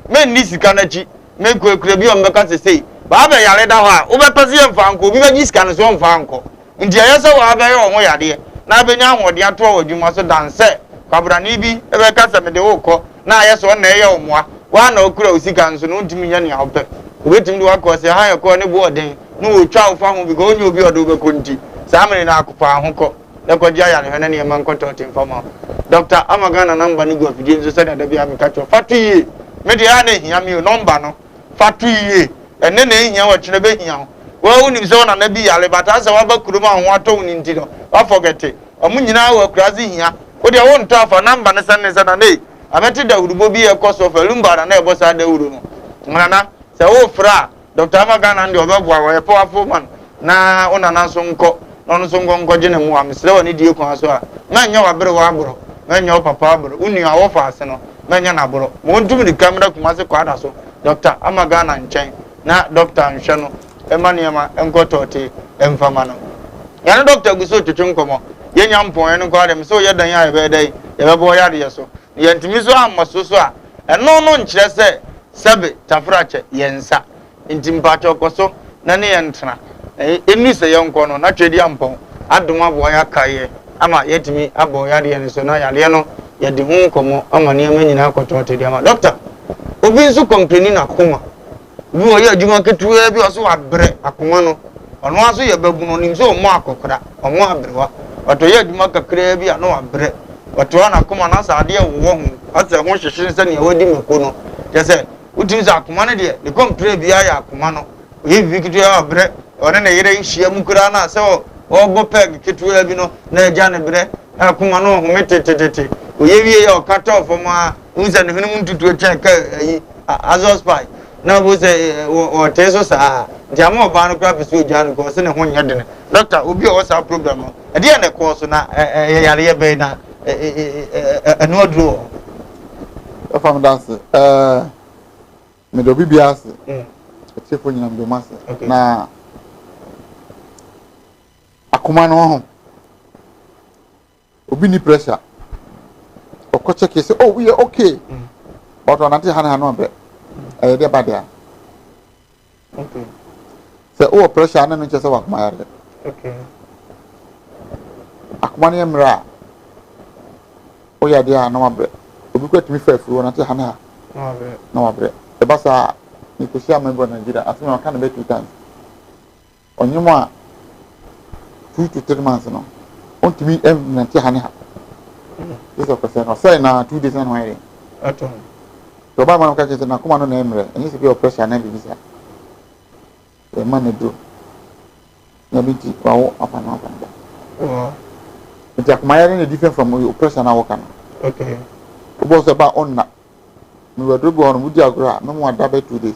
men ni sika na chi men ko ekure bi o mbeka se sei ba ba yare da ho a wo be pese ye mfa anko bi ba gi sika no so mfa anko nti ayese wa ba ye o mo yare na benya ahode ato wa dwuma so danse kwabrani bi ebe kasa me de wo ko na ayese o na ye o moa wa na okura osika nso no ntimi nya ne awpe obetimi de wakọ se ha ye ko ne bo oden no wo twa wo fa ho bi ko onye obi odo be ko nti sa amene na akopa ho ko le ko dia ya ne hene ne man ko to tin fama Dr. Amagana number ni go fidie nso se na da bia me ka cho fatu yi me de ya na hia mi number no fatu yi ene na hia wa twene be hia ho wa unim se na na bi yale bata se wa ba kuruma ho ato ni nti no wa forget omu nyina wa kurazi hia wo de wo nto afa number ne se na ne ameti da urubo bi e koso fa lumba na e bosa da uru no ngana se wo fra Dr. Amagana ndi obegwa wo e powerful man na ona na so nko no so nko je ne mu amsre woni die kon so a na nya wa bere wa abro na nya papa abro uni a wo fa ase no na nya na abro mo ntumi di camera kuma se kwada so Dr. Amagana nchen na Dr. Nhwe no e maniema enko tote emfama no ya na Dr. Guso twetwe nkomo ye nya mpon ye no kwa dem so ye dan ya be dai ye be bo ya de so ye ntimi so amaso so a eno no nkyere se sebe tafrache yensa ntimpacho koso na ne yentena enu se yenko no na twedi ampon adoma bo ya kaye ama yetimi abo ya de ne so na yale no ye de hu komo ama ne ma nyina akotote de ama doctor obi nso complain na koma obi wo ye adwuma ketuwa bi oso abre akoma no ono aso ye babu no nim so mo akokora omo abrewa wato ye adwuma kakra bi ano abre wato na koma na sa ade wo ho asa ho hyehye nse ne wodi meko no je utin za akoma ne de complain bi ya akoma no ye vikitu ya abre one na yere nhia mu kura na se o go peg ketuwa bi no na eja ne bre akoma no ho metetete oye wie ya okata ofoma unse ne hunu ntutu eche ka yi azos spy na bo se o teso sa jamo ba no kra peso eja no ko se ne ho nyede ne doctor obi o sa program no e de ne ko so na yare ye be na eno aduro From dance, me do bias, except when you do master. Na akuma no ho. Obi ni pressure. Oko check say, oh, we are okay. But on anti hana no be. Dey bad there. Okay. Say, oh, pressure na no chese wa akuma yare. Okay. Akuma ni emra. O ya dia na mabre. Obi kwat mi fa furu na anti hana. Na mabre. E basa ni ko sia member Nigeria. Afi ma kan be 2 times. Onyuma 2 to 3 months no. On to me na anti hana. This of course no say na 2 days na why. Ato. To ba man ka chese na akuma no na emre. Enyi se be pressure na bi bisa. E man na do. Na binti wawo apa na apa. Oh. Nti akuma yare na different from your pressure na work na. Okay. Obo se ba on na. Me we do go on mudi agora me mo ada be 2 days.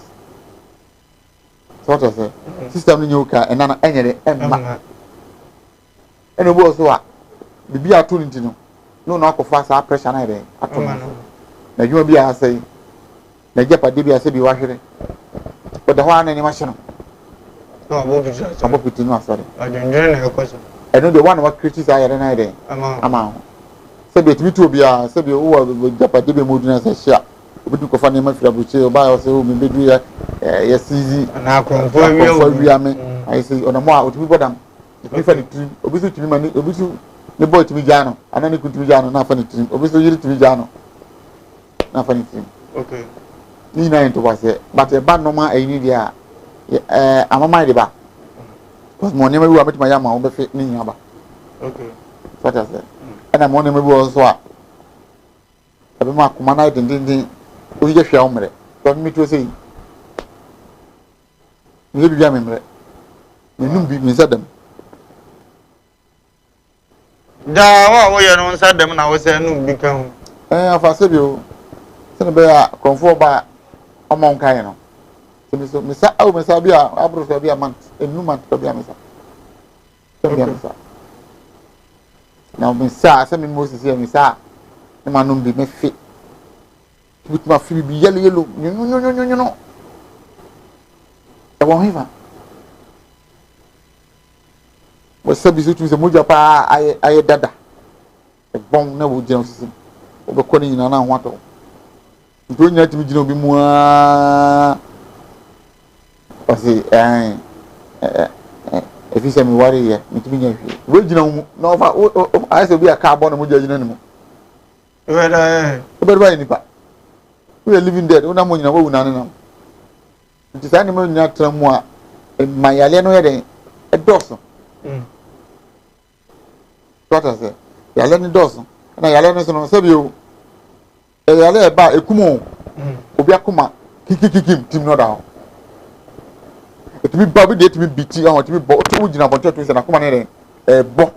So what I say? System ni uka enana enyere emma. Eno bo so a bibi atu nti no. No na akofa sa pressure na ire atu no. Na djuma bi a say na jepa de bi a say bi wa hwere. O da ho ana ni ma hye no. No, abo bi sa. Abo piti no asore. Adwendwen na ekoso. Eno de one wa criticize ayere na ire. Ama. Se be timi tu obi a se be wo jepa de be modu na say hia. Obi ko fa ne ma fira buche o ba yo say o me bedu ya sizi na akromfo wi ame I say ona mo a otimi bodam mi fa ni trim obi so timi ma ni obi so ne boy timi jano anani ku timi jano na fa ni trim obi so yiri timi jano na fa ni trim. Okay. Ni na into wase but e ba no ma ayi ni dia amama de ba because mo ne ma wi wa metima ya ma wo be fe ni nya ba. Okay. What I say ana mo ne ma bi wo so a ebe ma kuma na dindindin o je hwa umre to mi to say mi bi ya memre mi num bi mi sadam da wa ye no sadam na wo se num bi kan afa se bi o se ne be ya konfo ba amon kan no se mi so mi sa au mi sa bi a abro so bi a man enum man to bi a mi sa to bi a mi sa na mi sa se mi mo si mi sa ne ma num bi me fi with my free be yellow no e won hiva wo sabi so tu se moja pa aye dada e bon na wo jẹun sisi wo be ko ni na ho ato nto nya ti mi jina obi mu a o si e fi se mi wari ye mi ti mi nya fi wo jina mu na fa aye se obi a ka bo na moja jina ni mu e be ba ni pa we are living dead una mo nyina wo una na nti sa ni mo nyina tra mu a mayale no ye den e doso What say? Yale ni doso na yale no so no se bi o e yale e ba ekumo obi akoma kikikikim tim no da etimi ba bi de etimi biti ahon etimi bo o gina bonto to se na akoma ne den e bo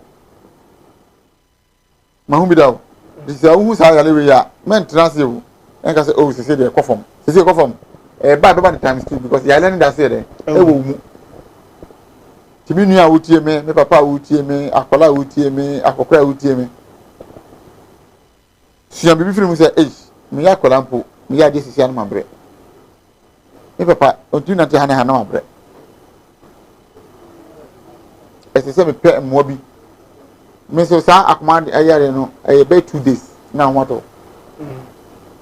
ma hu bi da o di se hu sa yale we ya men transe o en ka say oh se dey kofom se kofom ba the times 2 because ya learning that say there e wo mu timi nua wotie me papa wotie me akola wotie me akokora wotie me sia bibi firi mu say me ya akola mpo me ya de sisia no mabre me papa ontu na te hana na mabre se me pe mo bi me so sa akoma ayare no e be 2 days na wato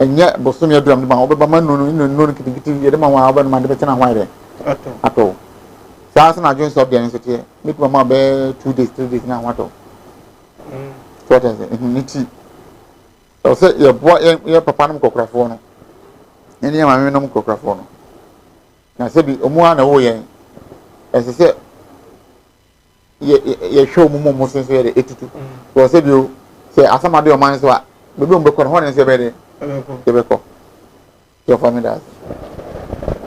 enye bosom ya drum ma obeba no kitikiti ye de ma wa ba no ma de betena hwan re ato sa na join stop there nso me to ma be 2 days 3 days na wato so what is it niti o se ye bo ye papa no kokografo no ene ya ma me no kokografo no na se bi omu ana wo ye ese se ye show mo sense ye etutu so se bi o se asama de o man so a bebe o be ko ho ne se be de Ebeko. Your family does.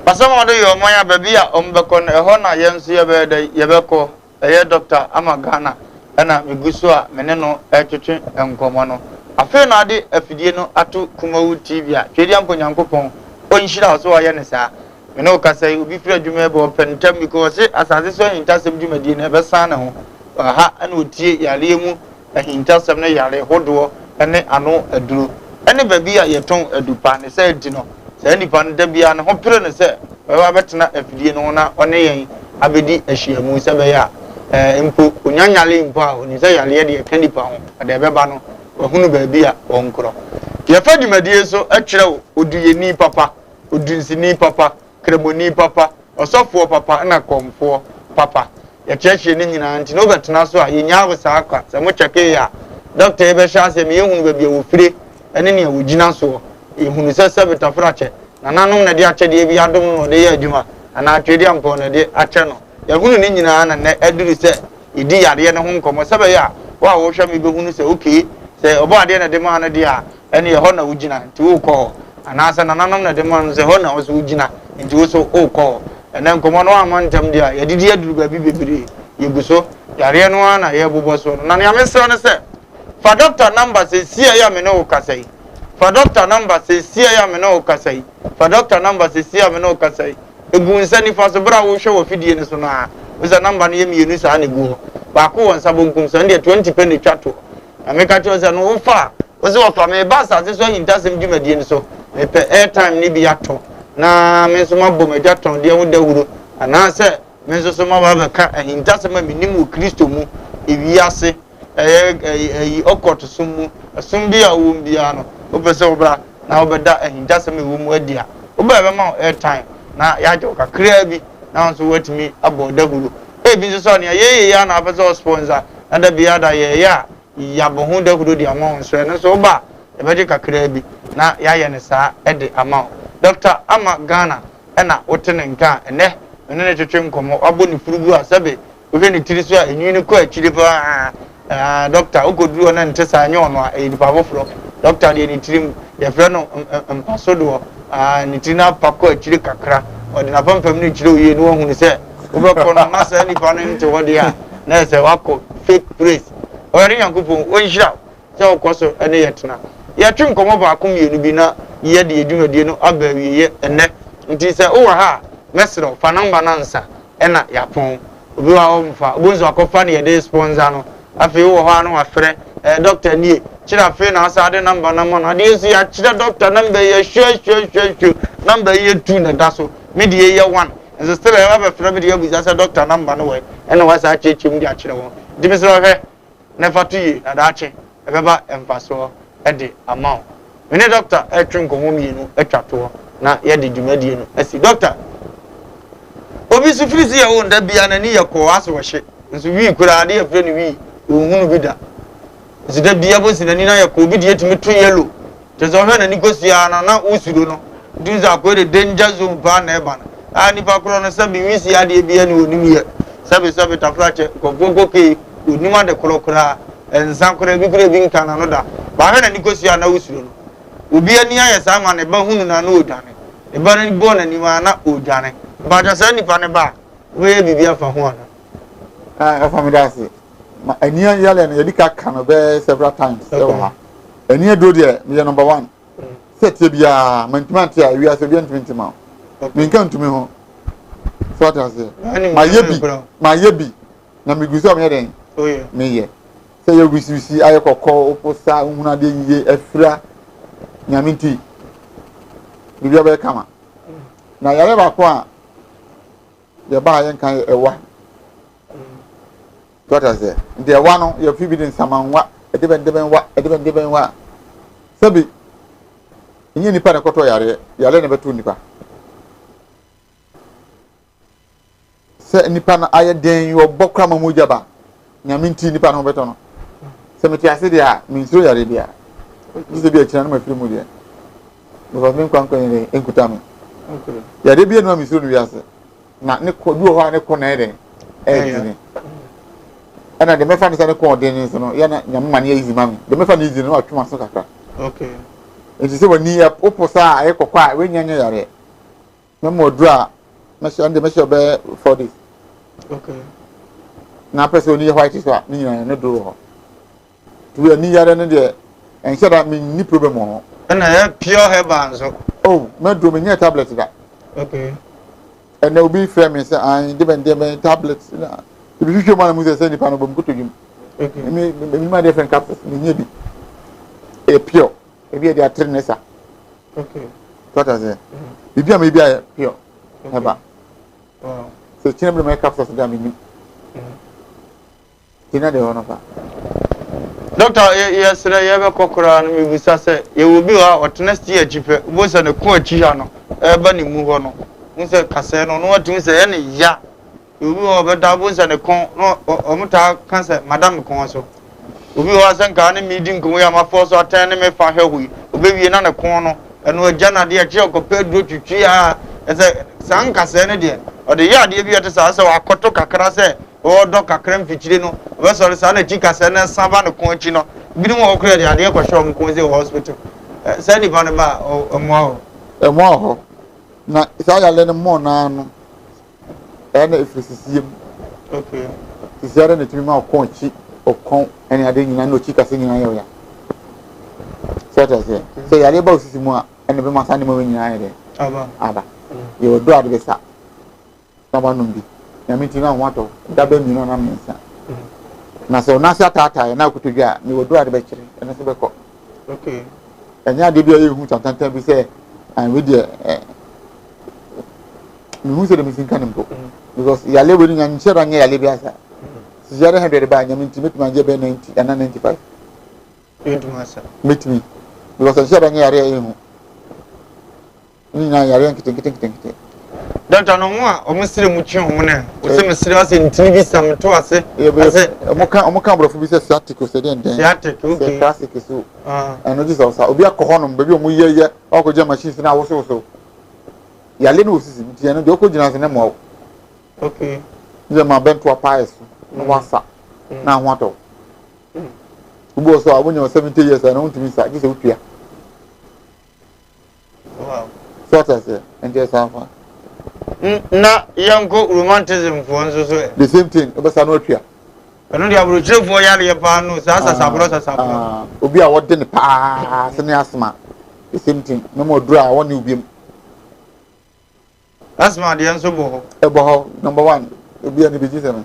Pasama do yo moya baby a ombeko na eho na yenso ye be de yebeko eye doctor amagana na migusu a mene no etwetwe enkomo no afi na ade afidie no ato Kumawood TV a twedi ampo nyankopon onhira so ye ne saa mene o kasai obi fira dwuma be opentem because asase so ahintasem dwumadi na be san na ho ha na otie yare mu ahintasem na yare hodo ene ano aduru ene ba bi a yeton adupa ne say di no say nipa no da bia ne ho pere ne say wa betena afidie no na one yen abedi ahyiamu se be ya mpo onyanyale mpo a oni say yale de ka nipa ho ade beba no ohunu ba bi a onkro ye fa dwumadie so atwere oduyeni papa odunsini papa kremoni papa osofo papa na komfo papa ye cheche ni nyina nti no betena so a yenya abisa akwa se mo cheke ya doctor ebe sha se me ehunu ba bi wo fire ene ne wo gina so ehunu se se betafrache na nanom na de ache de bi adom no de ya adwuma ana atwede ampo na de ache no ye hunu ni nyina na ne aduru se idi yare ne ho nkomo se be ya wa wo hwa me be hunu se okay se obo ade na de ma na de a ene ye ho na wo gina nti wo ko ana se na nanom na de ma no se ho na wo so wo gina nti wo so wo ko ene nkomo no amantam de a ye didi aduru ba bi bebere ye guso yare no na ye bobo so na ne amesra ne se fa doctor number se sia ya me no kasai fa doctor number se sia ya me no kasai fa doctor number se sia me no kasai egu nsani fa so bra wo hwe wo fidie ne so na uza number ne ye mienu sa na egu ba ko won sabonkum so ne 20 penny twato ameka cho se no wo fa wo se wo fa me ba Asase So Ahintasem dwumadie ne so me pe airtime ni bi ato na me so mabom ajaton de wo dawuro ana se me so mababa ka Ahintasem minim wo Kristo mu ewiase okoto sumu asumbi a wo mbia no opese obra na obeda Ahintasem wo mu adia oba be ma airtime na ya je kakra bi na so watimi aboda huru bi so ne ye ya na apese sponsor na da bia da ye ya ya bo hu da huru di amount so ne so oba e be je kakra bi na ya ye ne sa e de amount Dr. Ama Ghana na wotene nka ene ne twetwe nkomo abo ni furugu asabe ofe ni tiri so a enyi ne ko akiri pa doctor ogoduru na ntesa anya ono a edipa bofro doctor de ni tirim ye fre no mpasodo ni tina pako akiri kakra odi na pampam ni kire oye no hu ni se obeko no na se ni pa no nte wode a na se wako fake praise ori yankopon onhira se okoso ene yetena ye twem komo ba akom yenu bi na ye de edwumadie no abawie ye ene nti se o wa ha mesro fa namba nansa ena yapon obi wa o mfa obunzo akofa ne ye de sponsor no afi wo ho anu afre doctor nie chira fe na asa de number na mo na de si ya chira doctor number ye hwe number ye 2 na daso me de ye 1 nso still e ba fe me de ye bu asa doctor number no we ena wa sa chechim de achire wo di me so hwe na fatu ye na da ache e be ba emfaso e de amount me ne doctor e twin ko homi no e twato na ye de dwumadie no asi doctor obi su frisi ye wo nda bia na ni ye ko aso hwe nso wi kura de ye fre ni wi ohunu bi da zida bia bo sinani na yakọ bi de etimi to yellow te zo hwe na ni gosia na usuro no dinza akọ de danger zone pa na eba na ani pa kro no sabi wisi ade bia ni onim ye sabi tafrache gogogo ke onima de krokra ensan kro bi kro bi nka na no da ba hwe na ni gosia na usuro no obi ani aye sa ma ne ba hunu na odwane e ba ni bo na ni ma na odwane ba ja sa ni pa ne ba we bibia fa ho ana famidasi ma ania yale na yedika kan be several times so ha ania do de me number 1 set bia mantimante a wi ase bia ntimentima me nkan ntumi ho so ta se ma yebi na me guso me den oye me ye se ye gusi aye kokko oposa hunna de yiye afira nyaminti bibia be kama na yale ba ko a de ba ye nkan ewa what I say? The one your few bidden saman what a deben wa. Sabi in any part of Koto Yare, Yale never to Nipa. Say Nipan I den your Bokrama Mujaba, Yaminti Nipan Betono. Cemetery I said, yeah, means to Arabia. This will be a channel of Primudia. Because men conquering in Kutami. Yarabian one is soon we ask. Not Nico do a Nico ana de mefa ni sane ko den so no ya na nyamma ne easy mami de mefa ni easy no atwuma so kakra okay enti se wani ya oposa aye kokwa a we nyanya yare memo dura na sha ande mesho be 4 days okay na pese oni white so ni nyanya ne do ho tu ni yare ne de en sha da mi ni problem ho na ya pure herbal so oh me do me nya tablet da okay and there will be famous and different tablets na the future man must say ni pano bom kuto yum okay me ma different capsules ni nyebi e pure ebi dia trinesa okay what I say bibia me bia pure heba wow so chine bi me capsule so da me ni tina de hono fa doctor yes re be kokora no me busa se ye will be what next year chipe bo se ne ko achi ha no e ba ni mu ho no nse kase no no watum se ye ne ya obi ho be da bo se ne kon no omuta cancer madam kon so obi ho se nka ne meeting ko ya ma force attend me fa hwehui obi wie na ne kon no eno agya na de che okopa duro twitwi a se san kase ne de o de ya de bi ate sa se wa koto kakra se o do kakra mfichire no we sorry sa na chi kase ne saba ne kon chi no bi no wo kra de ade ko show m kon se hospital se ni ba ne ba o mo ho na isa ya le ne mo na no na ifisisiem okay isara ne timi ma kon chi okon ene ade nyina no chi kase nyina ya so ya le ba osisi mu a ene be ma sa ne mo nyina ya de aba ye odo ade be sa na ba no bi na mi ti na ho ato da ba nyina na mensa na so na sia tata na kutudwa ni odo ade be kire ene se be ko okay enya de bi ehu tantanta bi se and we there mi hu se de mi sin kanem to because ya le woni nyan chera nya ya le bi asa si jare 100 ba nya mi intimate man je be 90 and 95 masa meet me because chera nya ya re ehu ni na ya re kiti doctor no mo a o mesire mu twe ho ne o se mesire ase ntini bi sam to ase ase o mo ka brofo bi se sciatic o se den sciatic okay classic so and this also obi akọ no baby o mu yeye o ko je machine na wo so ya le no osisi nti eno de o ko gina se ne mo okay je ma bento apa so no wasa na ho ato ubo so abunyo 70 years na untimi sa ji se utua wow so that is and just have na yanko romanticism for nso so the same thing obesa no atua eno dia brochire for yare ye pa no sa sabro obi a wode ne pa se ne asma the same thing no mo dura woni ubiem asma de nso bo ho ebo ho number 1 obi ani beji se no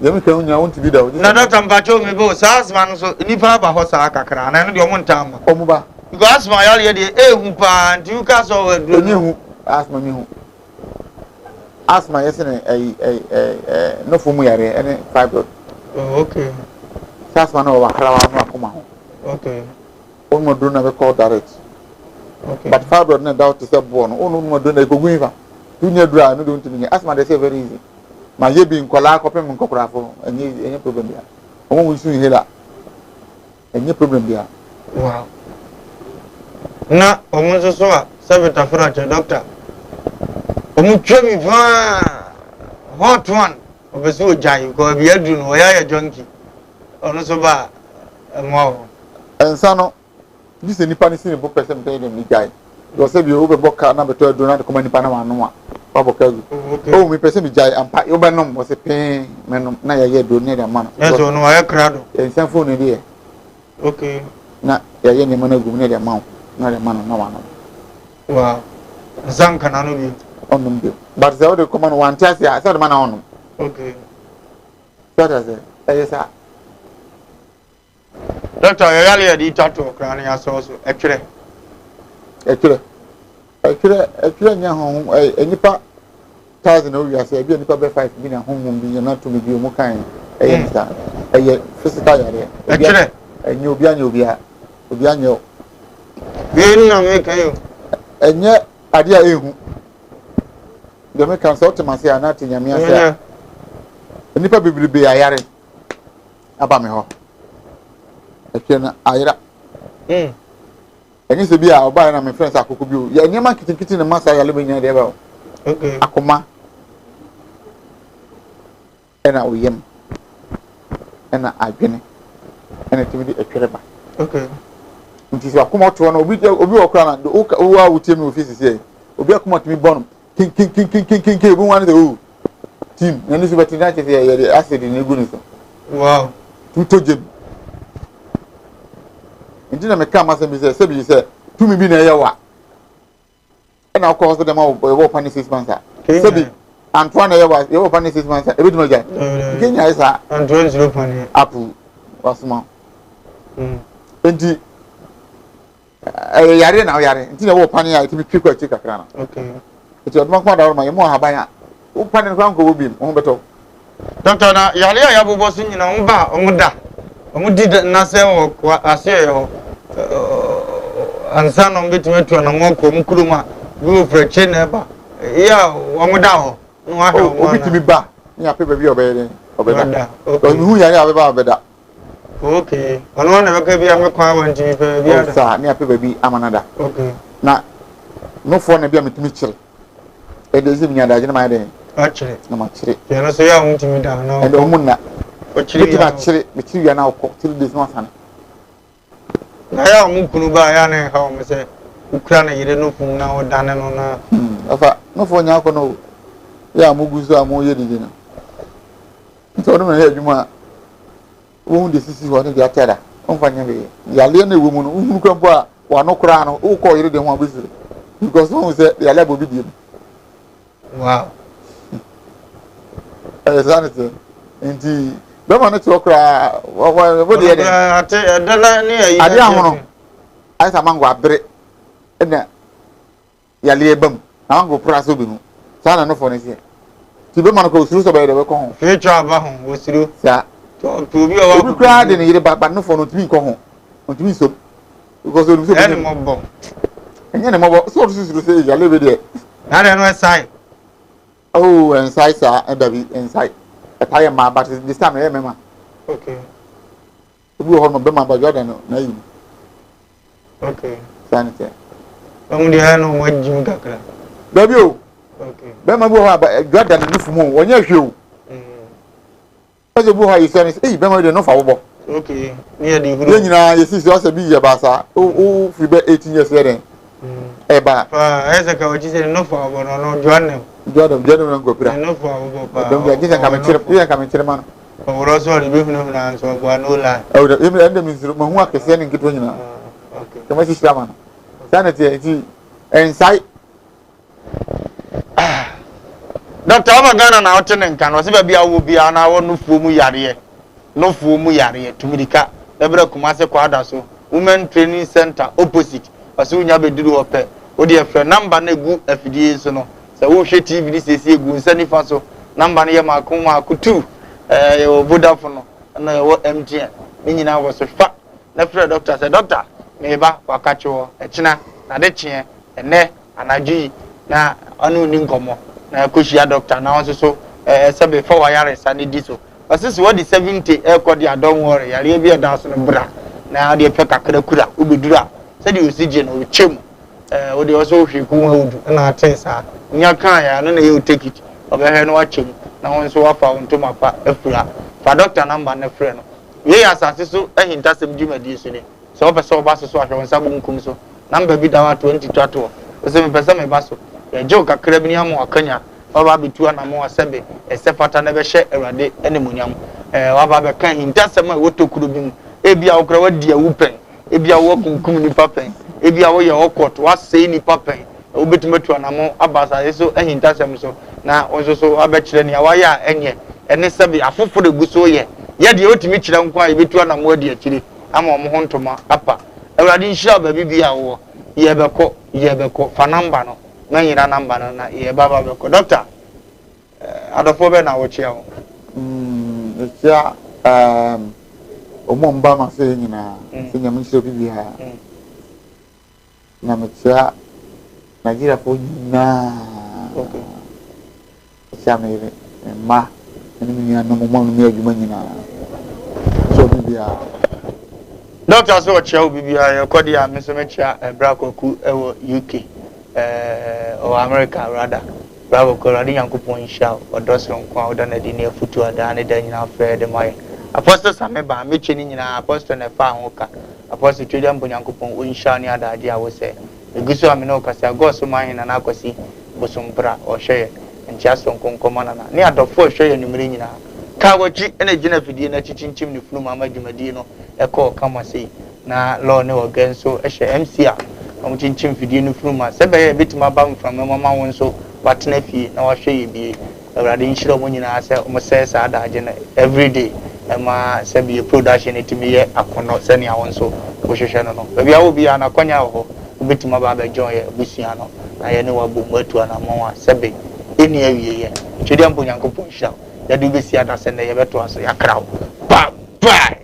yemi kan nya wonti bi da na doctor mpacho me bo sa asma no so nipa ba ho sa kakra na eno de omo ntama omo ba because asma yare de ehu pa nti you ka so we do hu asma mi hu asma yes ne no fumu yare ene fibroid okay asma no wa harawa no akoma ho okay on mo do na be call direct okay but fibroid na doubt is a born on mo do na egogun ifa tunya dura no do ntumi asma dey say very easy ma ye bi nkola akopem nkopra fo enye problem bia omo mo su hela enye problem bia wow na omo so a sabita fracture doctor omo twemi va hot one obese ojai ko bi adu no ya junkie ono so ba mo ensa no bi se nipa ni sin bo person pay dem ni gai do se bi o be boka na beto adu na de kuma nipa na wanu a wa boka gu o mi person bi gai ampa o be nom o se pen menom na ya do ne de ma no yes no wa krado ensa phone ni e okay na ya ni ma na gu ne de ma na de ma no na wanu wow zanka na no bi onum bi but ze o de kuma no wan tiase a se de ma na onum okay so that is esa doctor ya yale di tato kran ya so ekere nya ho enipa 1000 o wi ase bi enipa be 5 bi na ho mum bi na to bi mu kan nsa physical yare ekere enye obi anya bi na me kayo enye ade a ehu de me kan so temase ana tinyame ase enipa bibribe ayare aba me ho ekere na ayira enyi se bi a oba na me friends akoko bi o ya nyema kitikiti na masa ya lebe nya de ba okay akoma ena oyem ena adwene ena timi ekere ba okay nti so akoma to na obi okra na o wa wutie me office se obi akoma timi bon kin bu wan de o team na ni so betina che ya acid ni gu ni so wow tutoje ndina me ka masem bi se bi se tumi bi na yewa e na ko so dem wo pani 6 months se bi Antoine yewa wo pani 6 months e bi dum ja Kenya isa Antoine 0 pani apu wasuma ndi yare na yare ntina wo pani ya itimi twiko achi kakra na okay eti oduma kwa da ma yemo haban a wo pani kwa nko wo bim wo beto doctor na yare ya bobo so nyina mba omuda omudi na se wo ase yo ansa no betime to na nwoko mkuruma bi wo freche na ba ya omuda ho no wa he o bitimi ba ni ape ba bi obede o hu yare abeba obeda okay ono na beka bi amekwa wanti pe bi ada sa ni ape ba bi amanada okay na no fo na bi ametimi kire e de zim nya da jina ma de a kire na ma kire ya no so ya muntimi da na e de omunna o kire ya kire me kire ya na okọ 3 days no sana na ya mu kunu ba ya na ha o me se ukra na yire no fun na o dane no na afa no fo nya akọ no ya mu guzo amu ye didi na nto no me adwuma wo de sisi ho ne de atera on fanya be ya le na ewo mu no unu kwa bo a wa no kra no wo ko yire de ho abesire because won say ya le bobi di wow sanity nti be ma no ti okra wo de ye ate dala ni ayi ade ahono ai sa mango abre na ya le bam na mango praso bi mu sana no fo ne sie ti be ma no ko suru so be de be ko ho future aba ho wo siru sa to bi o wa obi kra de ne yire ba no fo no timi ko ho on timi so because on so be mo bo enye ne mo bo so suru se ya le be de na de no sai oh inside sa and be inside a tire ma but this time e mema okay obi ho no be ma ba jordan na yi okay sanity omu de ha no mo jim kakra baby o okay be ma bo ha ba jordan no fumu wonye hwe o so bo ha yi so ni eh be ma de no fa wo bo okay ni e di huru ye nyina ye si so se bi ye ba sa o fi be 18 years there e ba ese ka o ji se no fa wo no joanne jordan no go pira no fa wo pa dem ga gisa ka me chire man oworo so ni be hunu na so bo no la o de em ende mi zuru mo hu akese ni ngito nyina okay kama si shira man sanity e ti inside doctor Gana na otene nka no se ba bia wo bia na wo no fuo mu yare tumirika ebra Kumase kwada so women training center opposite aso nya be duru ope wo de efre number na egu afidie so no se wo hwe TV ni sesi egu nsani fa so number na ye maako 2 yo Vodafone na wo MTN ni nyina wo so fa na frɛ doctor se doctor me ba wakache wo echina na de chie ene anadwi na anu ni nkomo na koshia doctor na won so se be for wire sa ni di so asisi what the 70 aircode ya don't worry yare bi da so no bra na de pe kakra kura ubedura se de oxygen o chem o de also hwe ku wudu na atensa nya kan ya no na you take it obehwe no wachem na won so wafa won to mapa afura fa doctor number na frɛ no ye Asase So Ahintasem dwumadi so ni so opese oba so ahwe won sa bunkum so number bi da wa 2020 se me pese me ba so ya jo kakra bi ni amo akanya waba betu ana mo asebe esefata na be hye awurade ene munyam waba be kan Hintasem a wotokuru bi mu ebia wokra wadi awu pen ebia wo kunkum ni papen ebia wo ye okot wasei ni papen obetumetu ana mo Asase So Ahintasem so na onso so abekire ne waya enye ene sebe afoforo guso ye de otimi kire nko a betu ana mo adi akire ama mo ho ntoma apa awurade nhira ba bibia wo ye beko fa number no na nyina number no na ye baba beko doctor adofo be na wo chia wo chia omomba ma se nyina se nyam nshiro bibia na mtia Nigeria fo nyina okay chamere ma ni nyina no mo no adwuma nyina so bibia doctor so chia wo bibia ye kodi a me so me chia brakoku ewo UK or America rather bravo koladi yankopon hia odosro nko a oda na di ne futu ada ne da nyina fe de mai apostle sameba meche ni nyina apostle na fa hoka apostle twede mbo yankopon o hia ni ada ade a wo se eguso amene o kasa goso man na akwasi bosompra o hwe ntia so nkonkomo na ne adofo hwe numere nyina ka wachi ene gina fidie na chichinchim ni funu mama dwumadi no eko kama sei na law ne ogan so ehye MCA chinchim fidie no funu ma sebe ye bitima ba mfram mama won so watena fie na wahwe ye bie awrade nhyira mo nyina ase mo sesa ada age na every day ma sebe ye production etimi ye akono se ne awon so wohwehwɛ no no baabi a wo bia na kwanya wo obetima ba ba join busua no na ye ne wa bo matu na mo a sebe eni awie ye twedi ampo nyankopon hira ya de besi adase na ye beto aso ya kraw bye bye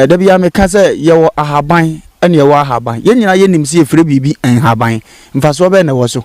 da bia me ka se ye wo ahaban ene ye wo ahaban ye nyina ye nim se efre bibi en haban mfa so be na wo so